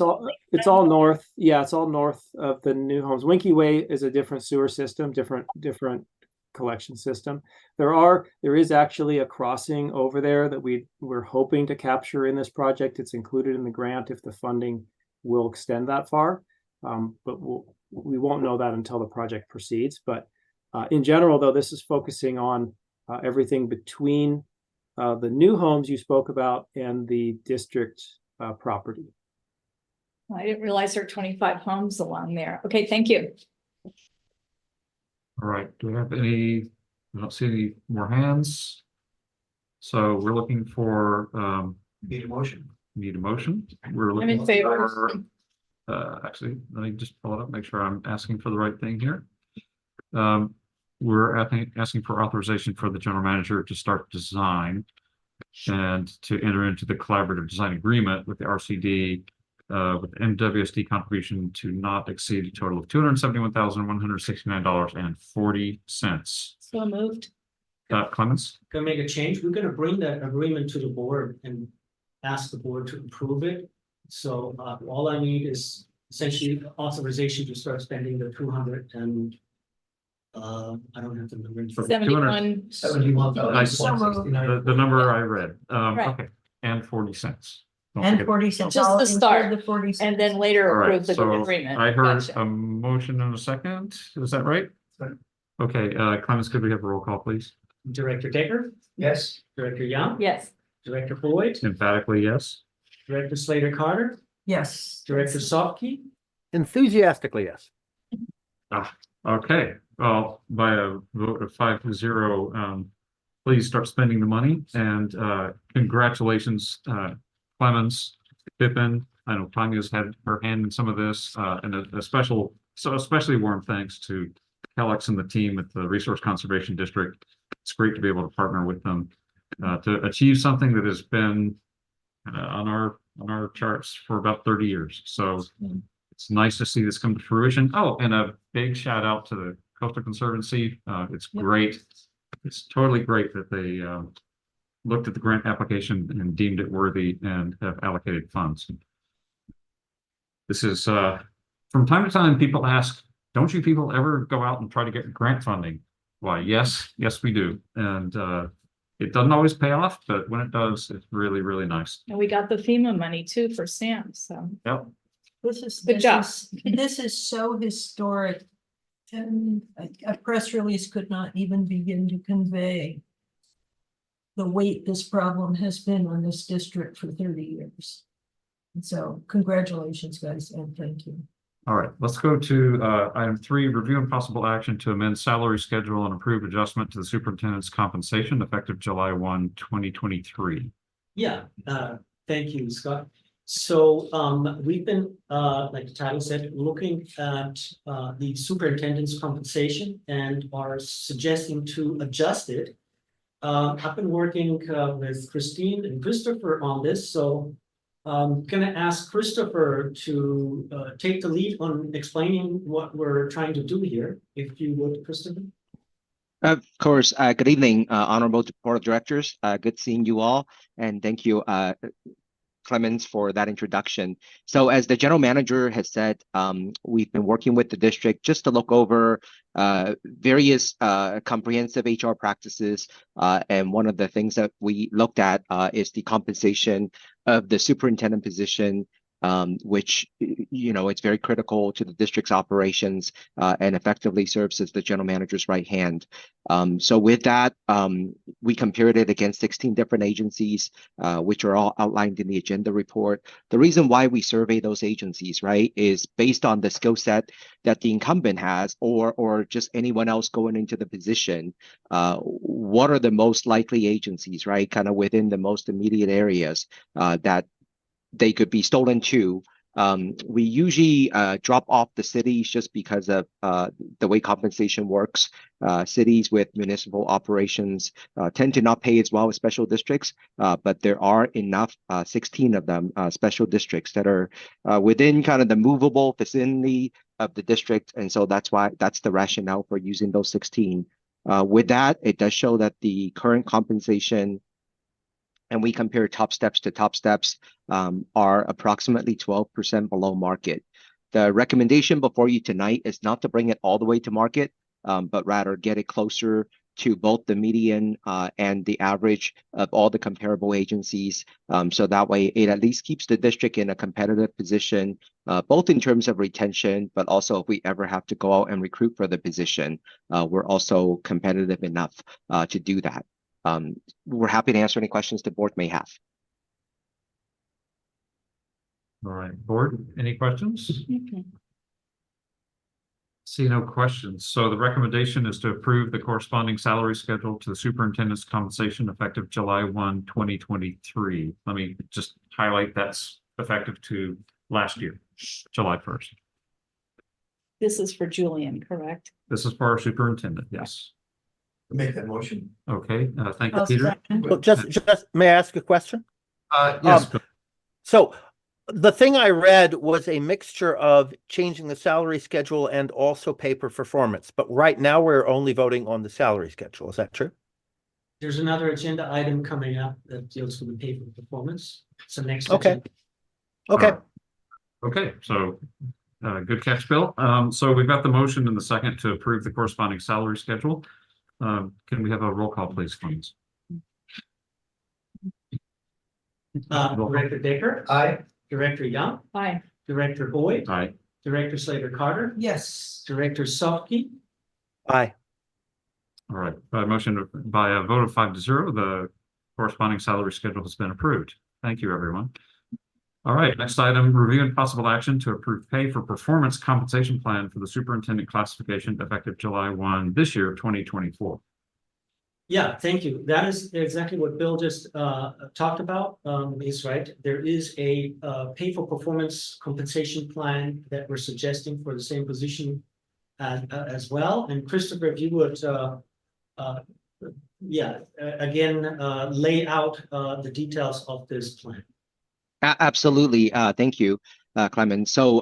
it's all north. Yeah, it's all north of the new homes. Winky Way is a different sewer system, different collection system. There is actually a crossing over there that we're hoping to capture in this project. It's included in the grant if the funding will extend that far. But we won't know that until the project proceeds. But in general, though, this is focusing on everything between the new homes you spoke about and the district property. I didn't realize there are 25 homes along there. Okay, thank you. All right, do we have any, I don't see any more hands. So we're looking for, Need a motion. need a motion. We're I'm looking in favor. for, actually, let me just pull it up, make sure I'm asking for the right thing here. We're asking for authorization for the general manager to start design and to enter into the collaborative design agreement with the RCD with MWSD contribution to not exceed a total of $271,169.40. So moved. Clemens? Gonna make a change. We're gonna bring that agreement to the board and ask the board to approve it. So all I need is essentially authorization to start spending the 200 and I don't have the number. 71. 71,169. The number I read. Right. Okay, and 40 cents. Don't And forget. 40 cents. Just I'll the include start, The 40 cents. And then later All right, approve the so agreement. I heard Gotcha. a motion and a second. Is that right? Second. Okay, Clemens, could we have a roll call, please? Director Decker, Yes. Director Young, Yes. Director Boyd, Emphatically, yes. Director Slater Carter, Yes. Director Sofkey. Enthusiastically, yes. Okay, well, by a vote of 5-0, please start spending the money and congratulations, Clemens, Pippin. I know Tanya's had her hand in some of this, and especially warm thanks to Kellex and the team at the Resource Conservation District. It's great to be able to partner with them to achieve something that has been on our charts for about 30 years. So it's nice to see this come to fruition. Oh, and a big shout out to the Coastal Conservancy. It's great. It's totally great that they looked at the grant application and deemed it worthy and have allocated funds. This is from time to time people ask, don't you people ever go out and try to get grant funding? Why, yes, we do. And it doesn't always pay off, but when it does, it's really, really nice. And we got the FEMA money too for Sam, so. Yep. Good job. This is so historic. And a press release could not even begin to convey the weight this problem has been on this district for 30 years. And so congratulations, guys, and thank you. All right, let's go to item 3, review and possible action to amend salary schedule and approve adjustment to the superintendent's compensation effective July 1, 2023. Yeah, thank you, Scott. So we've been, like the title said, looking at the superintendent's compensation and are suggesting to adjust it. I've been working with Christine and Christopher on this, so I'm gonna ask Christopher to take the lead on explaining what we're trying to do here, if you would, Christopher. Of course. Good evening, Honorable Board of Directors. Good seeing you all, and thank you, Clemens, for that introduction. So as the general manager has said, we've been working with the district just to look over various comprehensive HR practices. And one of the things that we looked at is the compensation of the superintendent position which, it's very critical to the district's operations and effectively serves as the general manager's right hand. So with that, we compared it against 16 different agencies, which are all outlined in the agenda report. The reason why we survey those agencies, right, is based on the skill set that the incumbent has, or just anyone else going into the position. What are the most likely agencies, right, kind of within the most immediate areas that they could be stolen to. We usually drop off the cities just because of the way compensation works. Cities with municipal operations tend to not pay as well as special districts, but there are enough, 16 of them, special districts that are within kind of the movable vicinity of the district. And so that's the rationale for using those 16. With that, it does show that the current compensation, and we compare top steps to top steps, are approximately 12% below market. The recommendation before you tonight is not to bring it all the way to market, but rather get it closer to both the median and the average of all the comparable agencies. So that way it at least keeps the district in a competitive position, both in terms of retention, but also if we ever have to go out and recruit for the position, we're also competitive enough to do that. We're happy to answer any questions the board may have. All right, board, any questions? See no questions. So the recommendation is to approve the corresponding salary schedule to the superintendent's compensation effective July 1, 2023. Let me just highlight that's effective to last year, July 1st. This is for Julian, correct? This is for our superintendent, yes. Make that motion. Okay, thank you, I'll Peter. second. Well, just may I ask a question? Yes, So the thing I read was a mixture of changing the salary schedule and also pay for performance. But right now we're only voting on the salary schedule. Is that true? There's another agenda item coming up that deals with the pay for performance. So next. Okay. agenda. Okay. Okay, so good catch, Bill. So we've got the motion and the second to approve the corresponding salary schedule. Can we have a roll call, please, Clemens? Director Baker. Aye. Director Young. Aye. Director Boyd. Aye. Director Slater Carter. Yes. Director Sofke. Aye. All right, by motion by a vote of 5-0, the corresponding salary schedule has been approved. Thank you, everyone. All right, next item, review and possible action to approve pay for performance compensation plan for the superintendent classification effective July 1 this year, 2024. Yeah, thank you. That is exactly what Bill just talked about. He's right. There is a pay for performance compensation plan that we're suggesting for the same position as well. And Christopher, if you would, again, lay out the details of this plan. Absolutely. Thank you, Clement. So,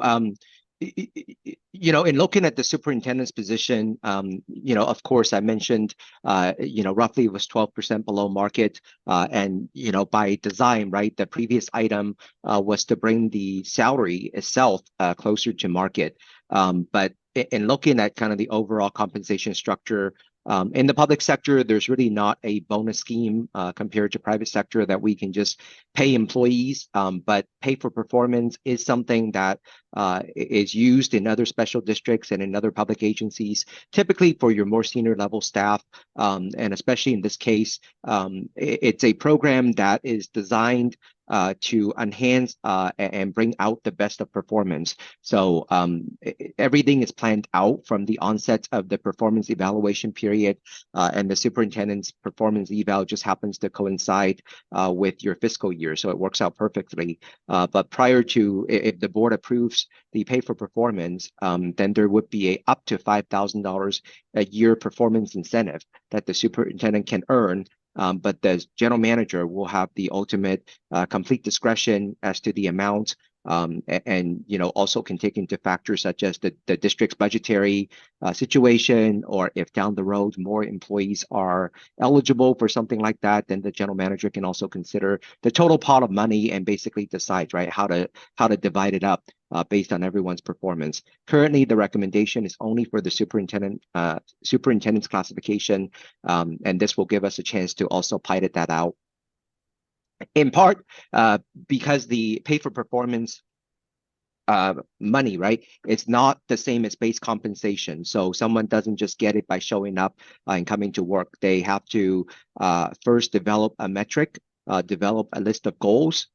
in looking at the superintendent's position, of course, I mentioned, roughly it was 12% below market. And, by design, right, the previous item was to bring the salary itself closer to market. But in looking at kind of the overall compensation structure, in the public sector, there's really not a bonus scheme compared to private sector that we can just pay employees, but pay for performance is something that is used in other special districts and in other public agencies, typically for your more senior level staff. And especially in this case, it's a program that is designed to enhance and bring out the best of performance. So everything is planned out from the onset of the performance evaluation period, and the superintendent's performance eval just happens to coincide with your fiscal year. So it works out perfectly. But prior to, if the board approves the pay for performance, then there would be a up to $5,000 a year performance incentive that the superintendent can earn. But the general manager will have the ultimate complete discretion as to the amount, and also can take into factors such as the district's budgetary situation, or if down the road more employees are eligible for something like that, then the general manager can also consider the total pot of money and basically decide, right, how to divide it up based on everyone's performance. Currently, the recommendation is only for the superintendent's classification, and this will give us a chance to also pilot that out. In part, because the pay for performance money, right? It's not the same as base compensation. So someone doesn't just get it by showing up and coming to work. They have to first develop a metric, develop a list of goals,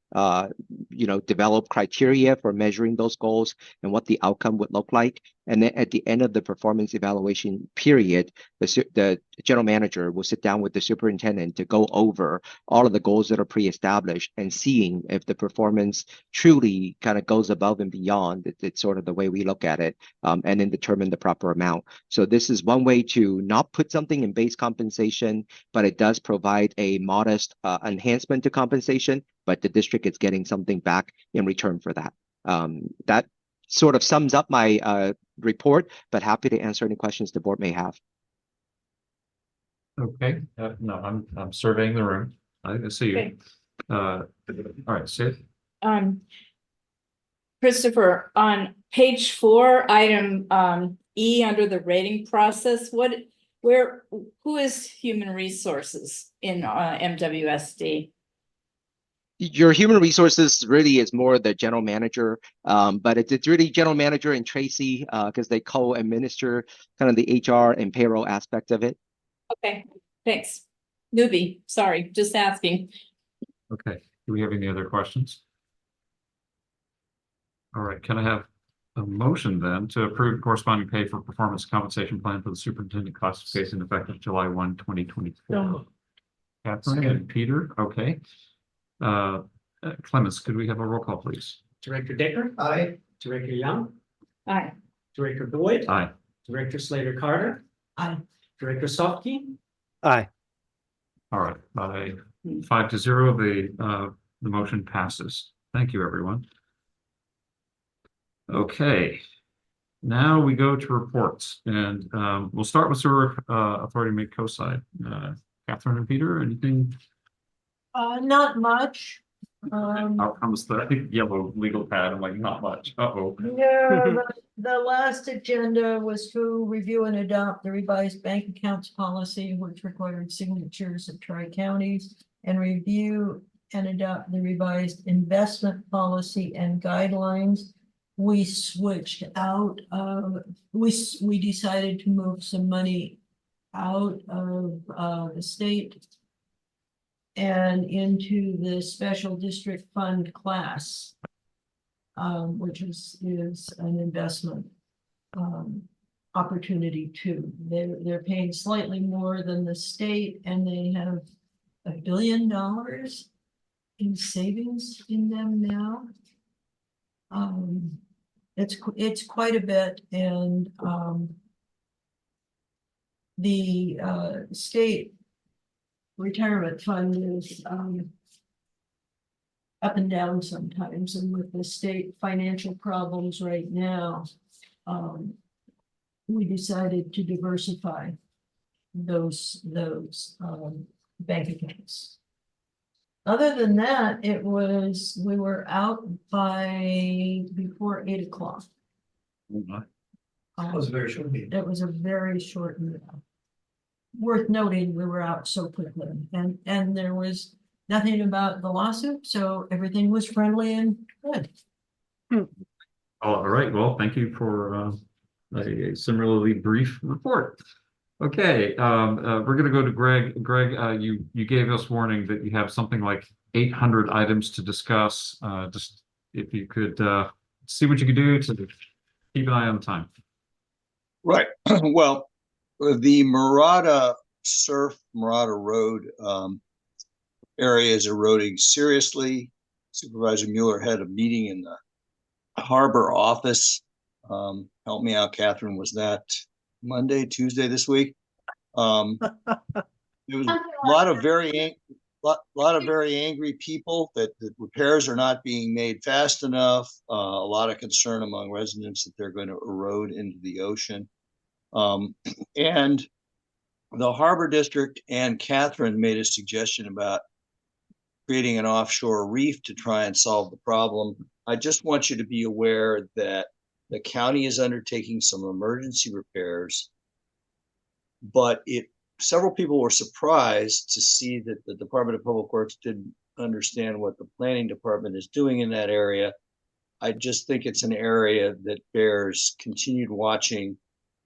develop criteria for measuring those goals and what the outcome would look like. And then at the end of the performance evaluation period, the general manager will sit down with the superintendent to go over all of the goals that are pre-established and seeing if the performance truly kind of goes above and beyond. It's sort of the way we look at it, and then determine the proper amount. So this is one way to not put something in base compensation, but it does provide a modest enhancement to compensation, but the district is getting something back in return for that. That sort of sums up my report, but happy to answer any questions the board may have. Okay, no, I'm surveying the room. I see you. Okay. All right, Sid. Christopher, on page 4, item E under the rating process, who is human resources in MWSD? Your human resources really is more the general manager, but it's really general manager and Tracy because they co-administer kind of the HR and payroll aspect of it. Okay, thanks. Newbie, sorry, just asking. Okay, do we have any other questions? All right, can I have a motion then to approve corresponding pay for performance compensation plan for the superintendent classification effective July 1, 2024? Catherine and Peter, okay. Clemens, could we have a roll call, please? Director Dicker. Aye. Director Young. Aye. Director Boyd. Aye. Director Slater Carter. Aye. Director Softkey. Aye. All right, by 5-0, the motion passes. Thank you, everyone. Okay, now we go to reports, and we'll start with Sewer Authority Mid-Coast. Catherine and Peter, anything? Not much. Out comes the yellow legal pad. I'm like, not much. Uh-oh. No, the last agenda was to review and adopt the revised bank accounts policy, which required signatures of tri-counties, and review and adopt the revised investment policy and guidelines. We switched out we decided to move some money out of the state and into the special district fund class, which is an investment opportunity too. They're paying slightly more than the state, and they have $1 billion in savings in them now. It's quite a bit, and the state retirement fund is up and down sometimes, and with the state financial problems right now, we decided to diversify those bank accounts. Other than that, we were out before 8 o'clock. That was a very short meeting. It was a very short meeting. Worth noting, we were out so quickly, and there was nothing about the lawsuit, so everything was friendly and good. All right, well, thank you for a similarly brief report. Okay, we're gonna go to Greg. Greg, you gave us warning that you have something like 800 items to discuss. Just if you could see what you could do to keep an eye on the time. Right. Well, the Murata Road area is eroding seriously. Supervisor Mueller had a meeting in the harbor office. Help me out, Catherine. Was that Monday, Tuesday this week? There was a lot of very angry people that repairs are not being made fast enough. A lot of concern among residents that they're going to erode into the ocean. And the Harbor District and Catherine made a suggestion about creating an offshore reef to try and solve the problem. I just want you to be aware that the county is undertaking some emergency repairs, but several people were surprised to see that the Department of Public Works didn't understand what the planning department is doing in that area. I just think it's an area that bears continued watching.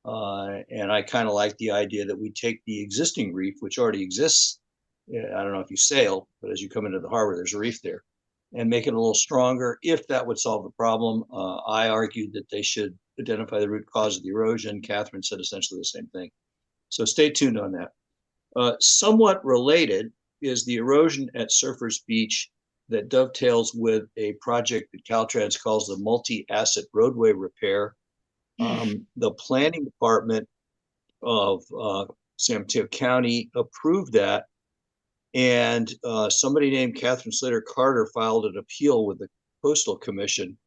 And I kind of like the idea that we take the existing reef, which already exists. I don't know if you sail, but as you come into the harbor, there's a reef there, and make it a little stronger if that would solve the problem. I argued that they should identify the root cause of the erosion. Catherine said essentially the same thing. So stay tuned on that. Somewhat related is the erosion at Surfers Beach that dovetails with a project that Caltrans calls the multi-asset roadway repair. The planning department of San Mateo County approved that, and somebody named Catherine Slater Carter filed an appeal with the Coastal Commission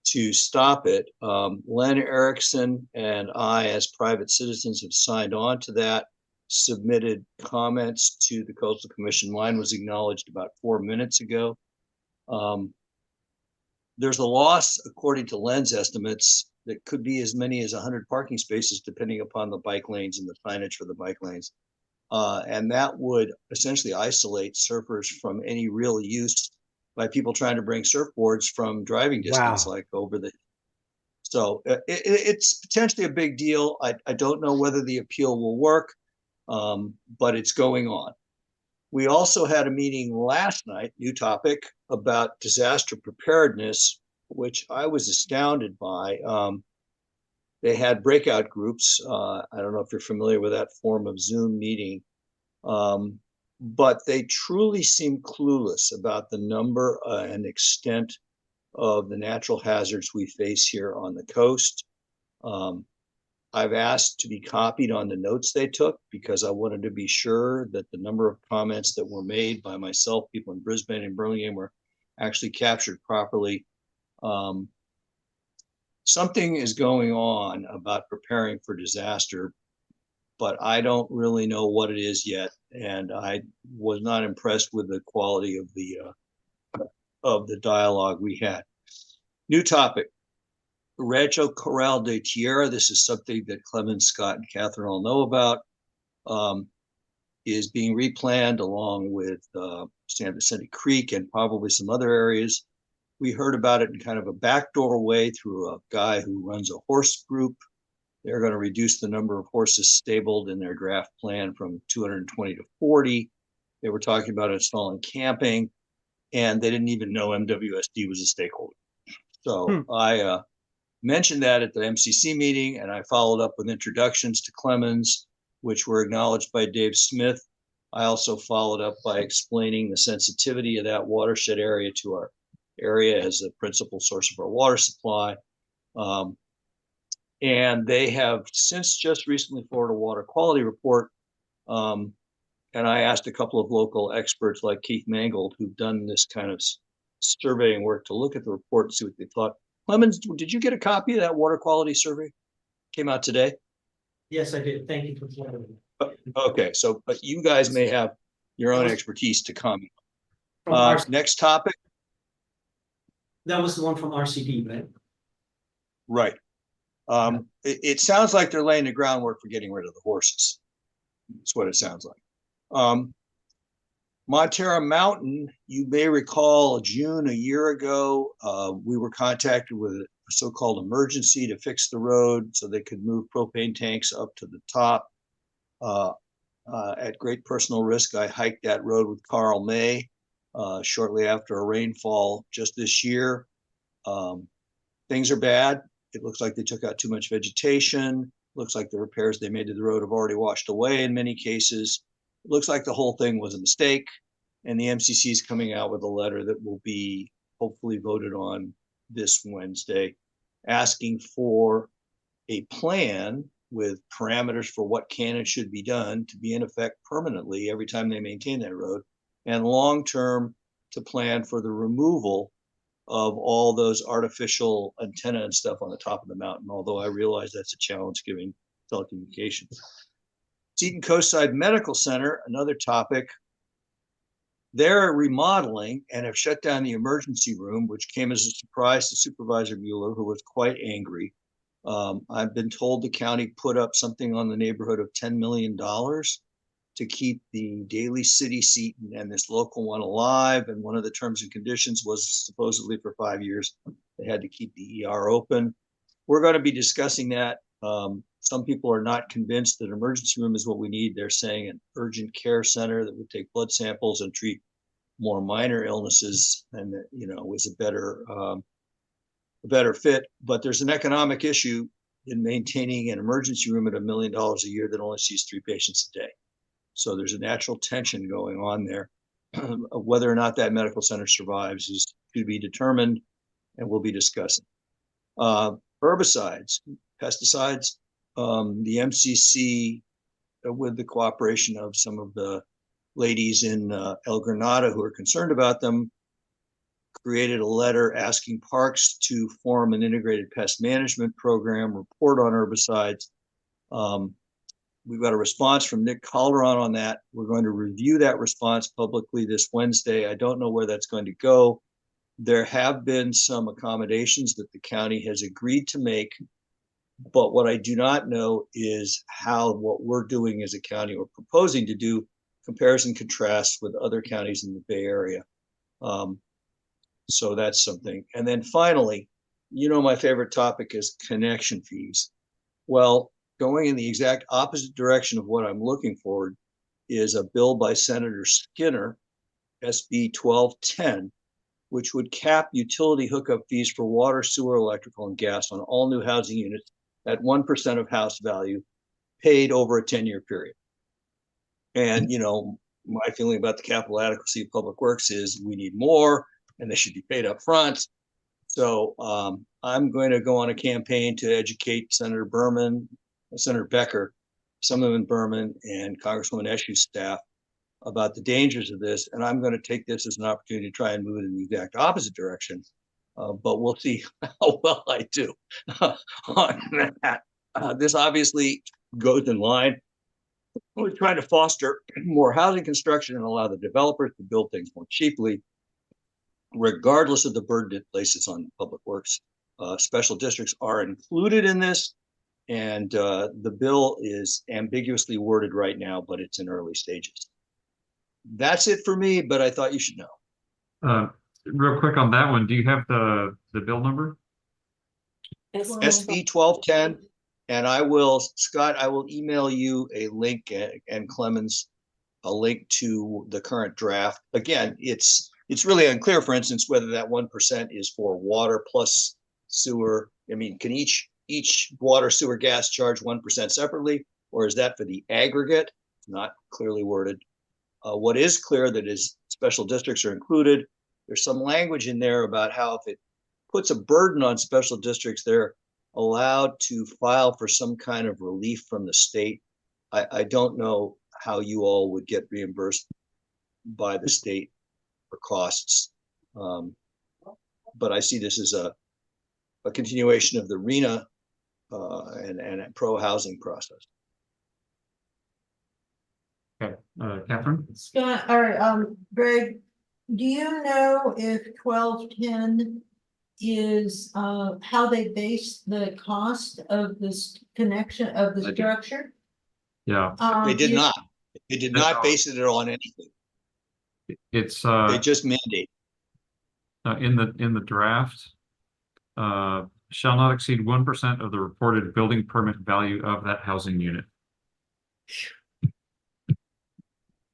to stop it. Len Erickson and I, as private citizens, have signed on to that, submitted comments to the Coastal Commission. Mine was acknowledged about 4 minutes ago. There's a loss, according to Len's estimates, that could be as many as 100 parking spaces, depending upon the bike lanes and the signage for the bike lanes. And that would essentially isolate surfers from any real use by people trying to bring surfboards from driving distance, Wow. like over the. So it's potentially a big deal. I don't know whether the appeal will work, but it's going on. We also had a meeting last night, new topic, about disaster preparedness, which I was astounded by. They had breakout groups. I don't know if you're familiar with that form of Zoom meeting, but they truly seem clueless about the number and extent of the natural hazards we face here on the coast. I've asked to be copied on the notes they took because I wanted to be sure that the number of comments that were made by myself, people in Brisbane and Burlingame, were actually captured properly. Something is going on about preparing for disaster, but I don't really know what it is yet. And I was not impressed with the quality of the dialogue we had. New topic. Rancho Corral de Tierra, this is something that Clemens, Scott, and Catherine all know about, is being replanned along with San Vicente Creek and probably some other areas. We heard about it in kind of a backdoor way through a guy who runs a horse group. They're going to reduce the number of horses stabled in their draft plan from 220 to 40. They were talking about installing camping, and they didn't even know MWSD was a stakeholder. So I mentioned that at the MCC meeting, and I followed up with introductions to Clemens, which were acknowledged by Dave Smith. I also followed up by explaining the sensitivity of that watershed area to our area as a principal source of our water supply. And they have since just recently forwarded a water quality report. And I asked a couple of local experts like Keith Mangold, who've done this kind of surveying work, to look at the report and see what they thought. Clemens, did you get a copy of that water quality survey? Came out today? Yes, I did. Thank you for sharing. Okay, so but you guys may have your own expertise to comment. Next topic. That was the one from RCD, right? Right. It sounds like they're laying the groundwork for getting rid of the horses. That's what it sounds like. Montara Mountain, you may recall June a year ago, we were contacted with a so-called emergency to fix the road so they could move propane tanks up to the top. At great personal risk, I hiked that road with Carl May shortly after a rainfall just this year. Things are bad. It looks like they took out too much vegetation. Looks like the repairs they made to the road have already washed away in many cases. It looks like the whole thing was a mistake, and the MCC is coming out with a letter that will be hopefully voted on this Wednesday, asking for a plan with parameters for what can and should be done to be in effect permanently every time they maintain that road, and long-term to plan for the removal of all those artificial antenna and stuff on the top of the mountain, although I realize that's a challenge given telecommunications. Seton Coastside Medical Center, another topic. They're remodeling and have shut down the emergency room, which came as a surprise to Supervisor Mueller, who was quite angry. I've been told the county put up something on the neighborhood of $10 million to keep the Daly City seat and this local one alive. And one of the terms and conditions was supposedly for 5 years, They had to keep the ER open. We're going to be discussing that. Some people are not convinced that emergency room is what we need. They're saying an urgent care center that would take blood samples and treat more minor illnesses, and that, you know, was a better fit. But there's an economic issue in maintaining an emergency room at $1 million a year that only sees 3 patients a day. So there's a natural tension going on there. Whether or not that medical center survives is to be determined, and we'll be discussing. Herbicides, pesticides, the MCC, with the cooperation of some of the ladies in El Granada who are concerned about them, created a letter asking parks to form an integrated pest management program, report on herbicides. We've got a response from Nick Calderon on that. We're going to review that response publicly this Wednesday. I don't know where that's going to go. There have been some accommodations that the county has agreed to make, but what I do not know is how what we're doing as a county or proposing to do compares and contrasts with other counties in the Bay Area. So that's something. And then finally, you know, my favorite topic is connection fees. Well, going in the exact opposite direction of what I'm looking for is a bill by Senator Skinner, SB 1210, which would cap utility hookup fees for water, sewer, electrical, and gas on all new housing units at 1% of house value, paid over a 10-year period. And, you know, my feeling about the capital adequacy of public works is we need more, and they should be paid up front. So I'm going to go on a campaign to educate Senator Berman, Senator Becker, some of them in Berman, and Congresswoman Eshu's staff about the dangers of this. And I'm going to take this as an opportunity to try and move it in the exact opposite direction. But we'll see how well I do on that. This obviously goes in line. We're trying to foster more housing construction and allow the developers to build things more cheaply, regardless of the burden it places on public works. Special districts are included in this, and the bill is ambiguously worded right now, but it's in early stages. That's it for me, but I thought you should know. Real quick on that one, do you have the bill number? SB 1210, and I will, Scott, I will email you a link, and Clemens, a link to the current draft. Again, it's really unclear, for instance, whether that 1% is for water plus sewer. I mean, can each water, sewer, gas charge 1% separately, or is that for the aggregate? It's not clearly worded. What is clear that is special districts are included. There's some language in there about how if it puts a burden on special districts, they're allowed to file for some kind of relief from the state. I don't know how you all would get reimbursed by the state for costs. But I see this as a continuation of the RENA and a pro-housing process. Okay, Catherine? Scott, or Greg, do you know if 1210 is how they base the cost of this connection of the structure? Yeah, They did not. They did not base it on anything. it's They just mandate. in the draft. Shall not exceed 1% of the reported building permit value of that housing unit.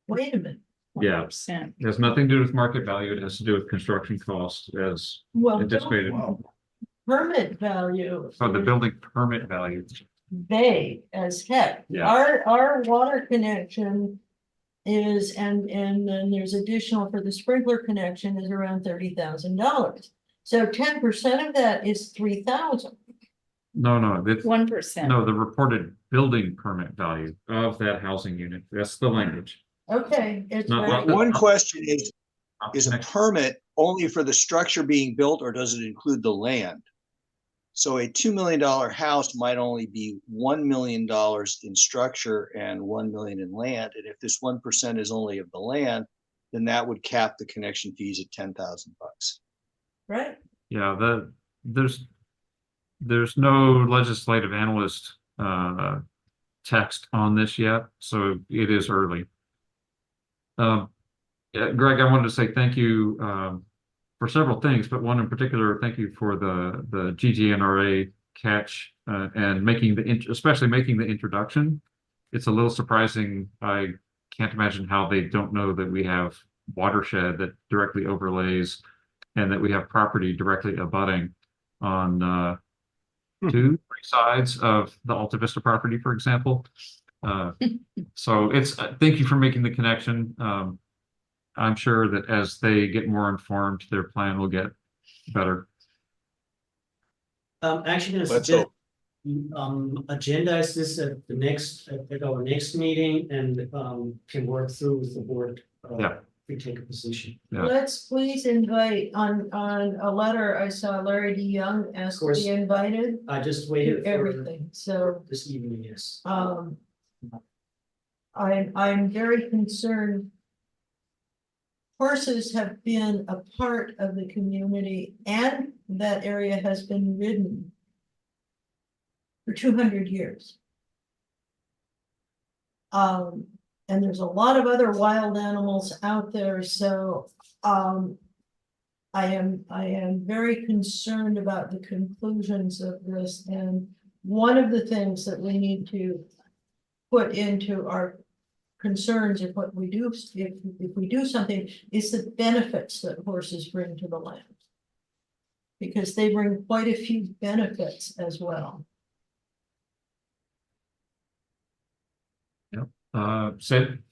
Wait a minute. Yeah. 1%. It has nothing to do with market value. It has to do with construction costs as Well, anticipated. permit value. Oh, the is building permit value. vague as heck. Yeah. Our water connection is, and then there's additional for the sprinkler connection is around $30,000. So 10% of that is 3,000. No, it's 1%. no, the reported building permit value of that housing unit. That's the language. Okay, it's Not right. One question is a permit only for the structure being built, or does it include the land? So a $2 million house might only be $1 million in structure and $1 million in land. And if this 1% is only of the land, then that would cap the connection fees at $10,000. Right. Yeah, there's no legislative analyst text on this yet, so it is early. Yeah, Greg, I wanted to say thank you for several things, but one in particular, thank you for the GGNRA catch and making especially making the introduction. It's a little surprising. I can't imagine how they don't know that we have watershed that directly overlays and that we have property directly abutting on three sides of the Alta Vista property, for example. So it's thank you for making the connection. I'm sure that as they get more informed, their plan will get better. Actually, gonna Let's suggest, hope. agendize this at our next meeting and, can work through with the board. Yeah. If we take a position. Yeah. Let's please invite on a letter, I saw Larry D. Young asked to course. be invited I just to waited for everything, so, this evening, yes. I'm very concerned. Horses have been a part of the community and that area has been ridden for 200 years. And there's a lot of other wild animals out there, so I am very concerned about the conclusions of this, and one of the things that we need to put into our concerns if what we do, if we do something, is the benefits that horses bring to the land. Because they bring quite a few benefits as well. Sid?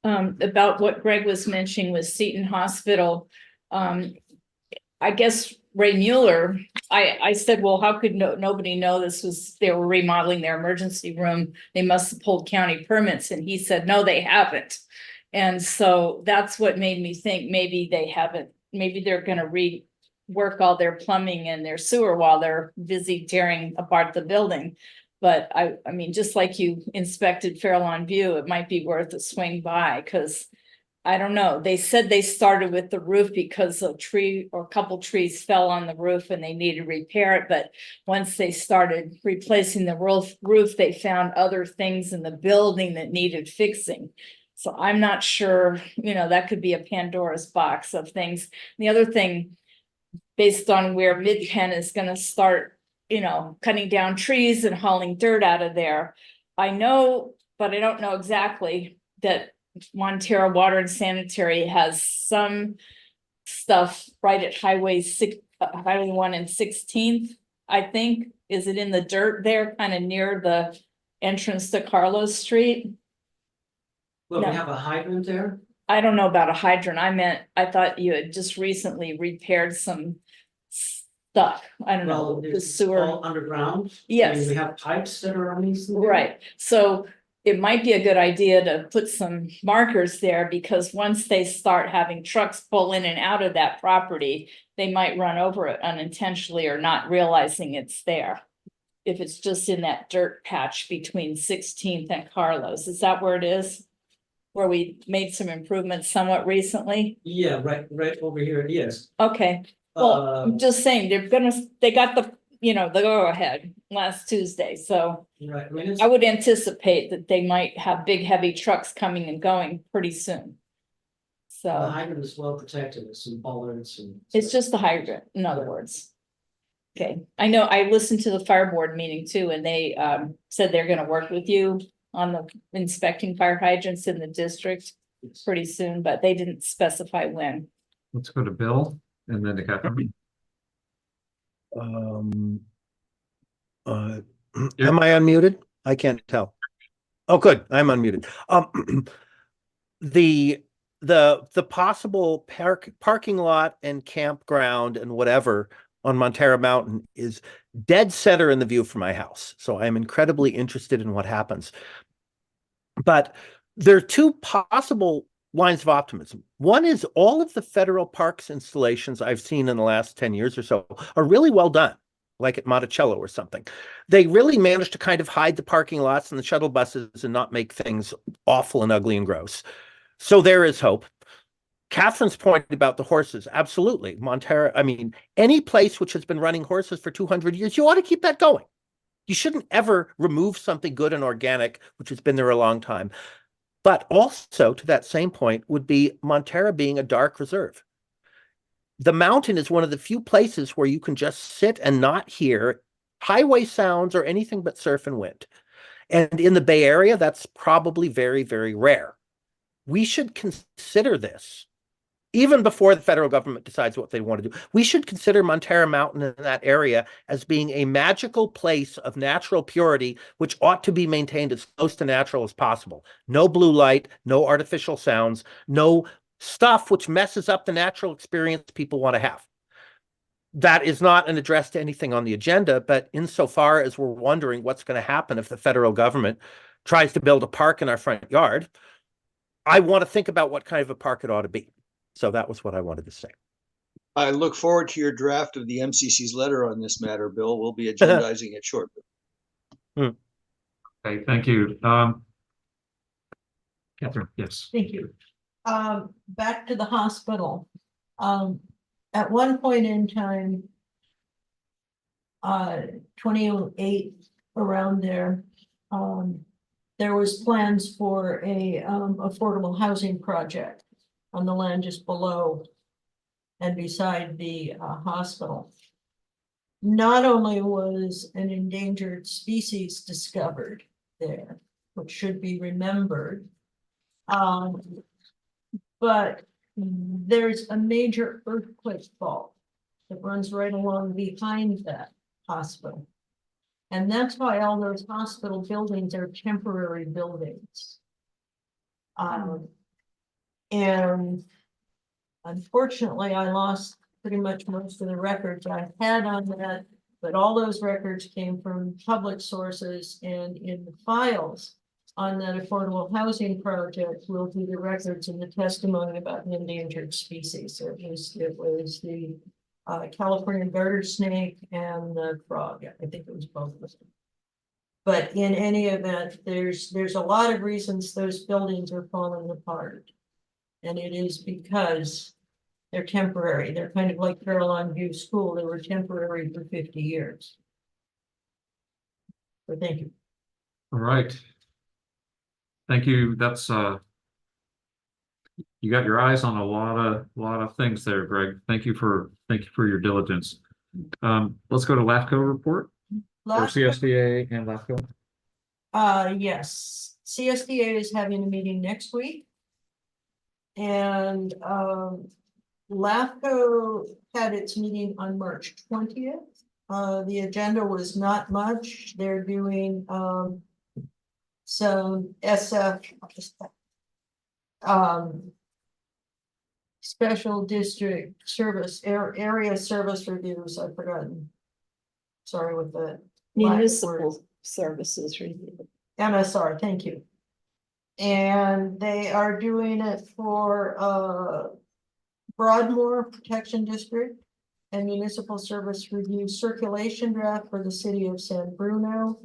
About what Greg was mentioning with Seton Hospital. I guess Ray Mueller, I said, well, how could nobody know this was, they were remodeling their emergency room? They must have pulled county permits. And he said, no, they haven't. And so that's what made me think maybe they haven't, maybe they're gonna rework all their plumbing and their sewer while they're busy tearing apart the building. But I mean, just like you inspected Fairlawn View, it might be worth a swing by, because I don't know. They said they started with the roof because a tree or a couple trees fell on the roof and they needed to repair it. But once they started replacing the roof, they found other things in the building that needed fixing. So I'm not sure, that could be a Pandora's box of things. The other thing, based on where Midpen is going to start, cutting down trees and hauling dirt out of there. I know, but I don't know exactly, that Montara Water and Sanitary has some stuff right at Highway 1 and 16th, I think. Is it in the dirt there, kind of near the entrance to Carlos Street? Well, No. we have a hydrant there. I don't know about a hydrant. I thought you had just recently repaired some stuff. I don't know, Well, the it's sewer. all underground. I mean, Yes. we have pipes that are on these. Right, so it might be a good idea to put some markers there, because once they start having trucks pull in and out of that property, they might run over it unintentionally or not realizing it's there. If it's just in that dirt patch between 16th and Carlos, is that where it is? Where we made some improvements somewhat recently? Yeah, right over here, yes. Okay, well, I'm just saying, they got the go ahead last Tuesday, so. Right, I mean, I would anticipate that they might have big, heavy trucks coming and going pretty soon. the So hydrant is well protected, it's some bollards and. it's just the hydrant, in other words. Okay, I know, I listened to the fire board meeting too, and they said they're gonna work with you on the inspecting fire hydrants in the district pretty soon, but they didn't specify when. Let's go to Bill and then to Catherine. Am I unmuted? I can't tell. Oh, good. I'm unmuted. The possible parking lot and campground and whatever on Montara Mountain is dead center in the view from my house. So I'm incredibly interested in what happens. But there are two possible lines of optimism. One is all of the federal parks installations I've seen in the last 10 years or so are really well done, like at Monticello or something. They really managed to kind of hide the parking lots and the shuttle buses and not make things awful and ugly and gross. So there is hope. Catherine's point about the horses, absolutely. Montara, I mean, any place which has been running horses for 200 years, you ought to keep that going. You shouldn't ever remove something good and organic, which has been there a long time. But also, to that same point, would be Montara being a dark reserve. the mountain is one of the few places where you can just sit and not hear highway sounds or anything but surf and wind. And in the Bay Area, that's probably very, very rare. We should consider this even before the federal government decides what they want to do. We should consider Montara Mountain in that area as being a magical place of natural purity, which ought to be maintained as close to natural as possible. No blue light, no artificial sounds, no stuff which messes up the natural experience people want to have. That is not an address to anything on the agenda, but insofar as we're wondering what's going to happen if the federal government tries to build a park in our front yard, I want to think about what kind of a park it ought to be. So that was what I wanted to say. I look forward to your draft of the MCC's letter on this matter, Bill. We'll be agendizing it shortly. Okay, thank you. Catherine, yes. Thank you. Back to the hospital. At one point in time, 2008, around there, there was plans for a affordable housing project on the land just below and beside the hospital. Not only was an endangered species discovered there, which should be remembered, but there's a major earthquake fault that runs right along behind that hospital. And that's why all those hospital buildings are temporary buildings. And unfortunately, I lost pretty much most of the records I had on that, but all those records came from public sources, and in the files on that affordable housing project will be the records and the testimony about the endangered species. It was the California garter snake and the frog. I think it was both of them. But in any event, there's a lot of reasons those buildings are falling apart. And it is because they're temporary. They're kind of like Caroline View School. They were temporary for 50 years. So thank you. All right. Thank you. That's you got your eyes on a lot of things there, Greg. Thank you for your diligence. Let's go to LAFCO report or CSDA and LAFCO. Yes, CSDA is having a meeting next week. And LAFCO had its meeting on March 20th. The agenda was not much. They're doing some SF special district service area service reviews. I've forgotten. Sorry with the Municipal services review. MSR, thank you. And they are doing it for Broadmoor Protection District and Municipal Service Review circulation draft for the city of San Bruno,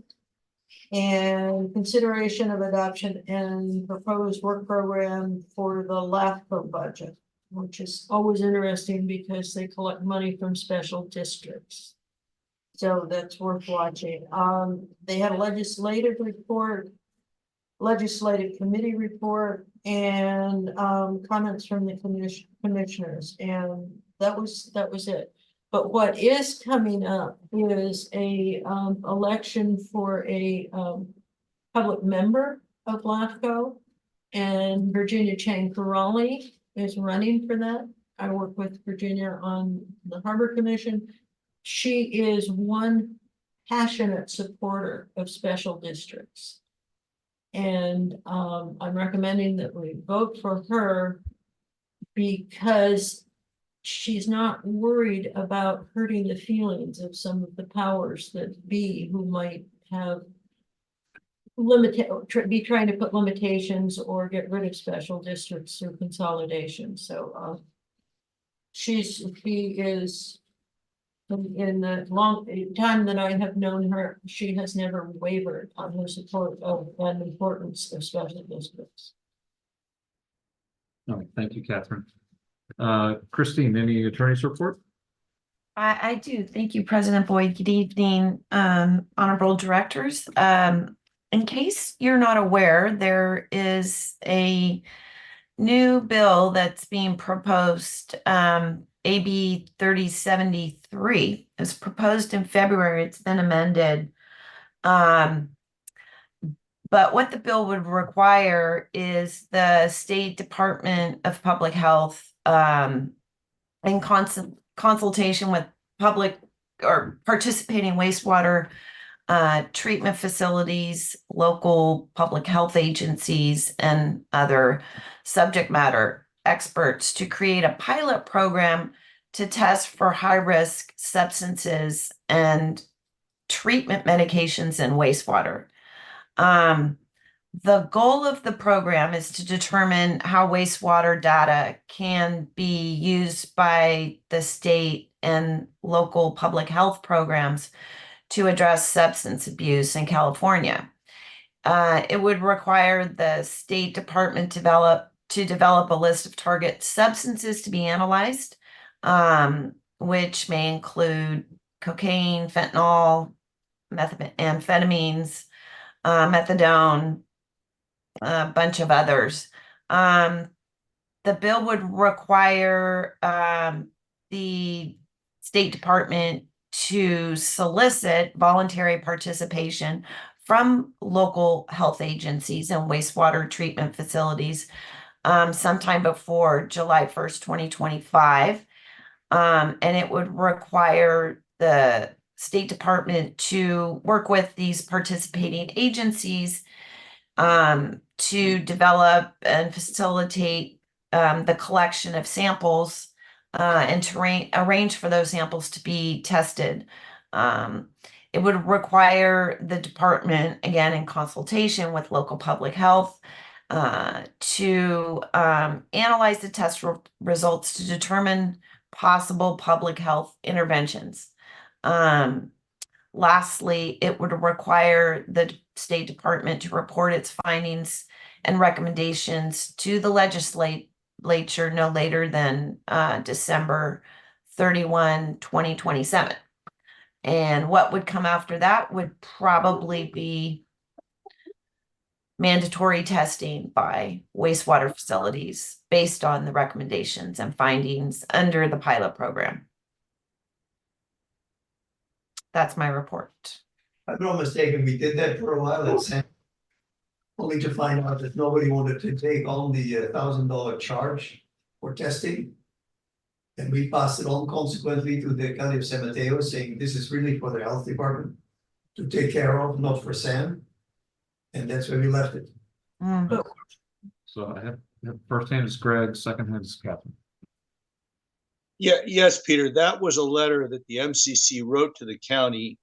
and consideration of adoption and proposed work program for the LAFCO budget, which is always interesting because they collect money from special districts. So that's worth watching. They had a legislative report, legislative committee report, and comments from the commissioners, and that was it. But what is coming up is a election for a public member of LAFCO, and Virginia Chang Carali is running for that. I work with Virginia on the Harbor Commission. She is one passionate supporter of special districts. And I'm recommending that we vote for her because she's not worried about hurting the feelings of some of the powers that be who might have be trying to put limitations or get rid of special districts through consolidation. So she is, in the long time that I have known her, she has never wavered on her support of and importance of special districts. All right, thank you, Catherine. Christine, any attorney's report? I do. Thank you, President Boyd. Good evening, honorable directors. In case you're not aware, there is a new bill that's being proposed AB 3073. It was proposed in February. It's been amended. But what the bill would require is the State Department of Public Health, in consultation with public or participating wastewater treatment facilities, local public health agencies, and other subject matter experts to create a pilot program to test for high-risk substances and treatment medications in wastewater. The goal of the program is to determine how wastewater data can be used by the state and local public health programs to address substance abuse in California. It would require the State Department to develop a list of target substances to be analyzed, which may include cocaine, fentanyl, methamphetamines, methadone, a bunch of others. The bill would require the State Department to solicit voluntary participation from local health agencies and wastewater treatment facilities sometime before July 1st, 2025. And it would require the State Department to work with these participating agencies to develop and facilitate the collection of samples and to arrange for those samples to be tested. It would require the department, again, in consultation with local public health, to analyze the test results to determine possible public health interventions. Lastly, it would require the State Department to report its findings and recommendations to the legislature no later than December 31, 2027. And what would come after that would probably be mandatory testing by wastewater facilities based on the recommendations and findings under the pilot program. That's my report. If I'm not mistaken, we did that for a while at San, only to find out that nobody wanted to take on the $1,000 charge for testing. And we passed it on consequently to the County of San Mateo, saying this is really for the health department to take care of, not for Sam. And that's where we left it. So I have first hand is Greg, second hand is Catherine. Yeah, yes, Peter, that was a letter that the MCC wrote to the county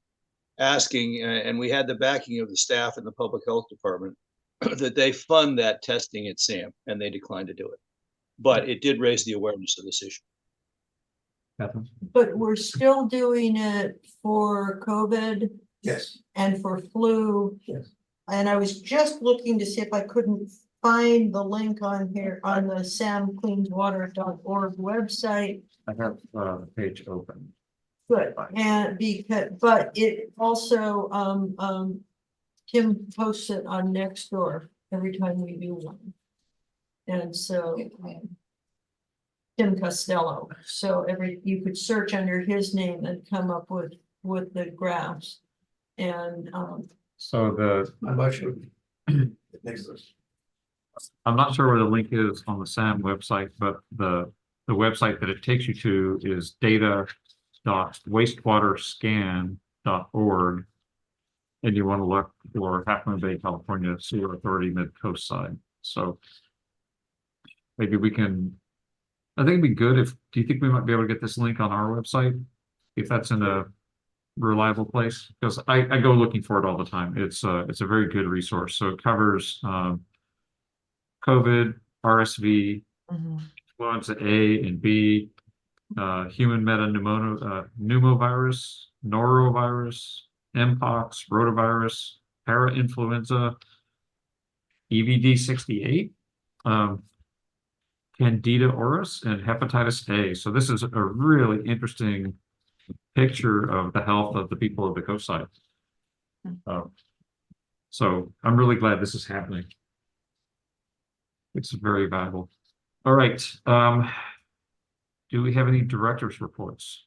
asking, and we had the backing of the staff in the public health department, that they fund that testing at SAM, and they declined to do it. But it did raise the awareness of this issue. Catherine? But we're still doing it for COVID Yes. and for flu. Yes. And I was just looking to see if I couldn't find the link on here on the samcleanswater.org website. I have the page open. Good, and but it also, Kim posts it on Nextdoor every time we do one. And so, Tim Costello, so you could search under his name and come up with the graphs. And, So I'm not sure. Next list. I'm not sure where the link is on the SAM website, but the website that it takes you to is data.wastewaterscan.org. And you want to look for Half Moon Bay, California Sewer Authority Mid-Coast side. So maybe we can, I think it'd be good if, do you think we might be able to get this link on our website? If that's in a reliable place? Because I go looking for it all the time. It's a very good resource. So it covers COVID, RSV, influenza A and B, human metapneumovirus, norovirus, mpox, rotavirus, parainfluenza, EVD 68, Candida auris, and hepatitis A. So this is a really interesting picture of the health of the people of the coastside. So I'm really glad this is happening. It's very valuable. All right. Do we have any directors' reports?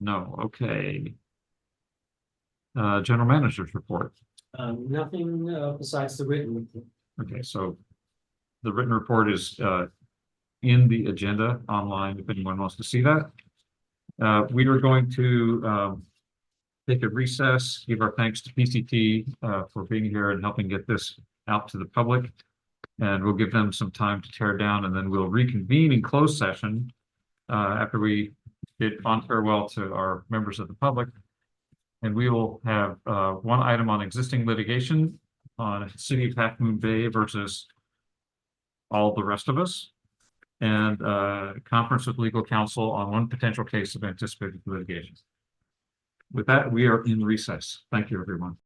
No, okay. General manager's report. Nothing besides the written. Okay, so the written report is in the agenda online if anyone wants to see that. We are going to take a recess, give our thanks to PCT for being here and helping get this out to the public. And we'll give them some time to tear down, and then we'll reconvene in closed session after we bid fond farewell to our members of the public. And we will have one item on existing litigation on City of Half Moon Bay versus all the rest of us, and conference with legal counsel on one potential case of anticipated litigation. With that, we are in recess. Thank you, everyone.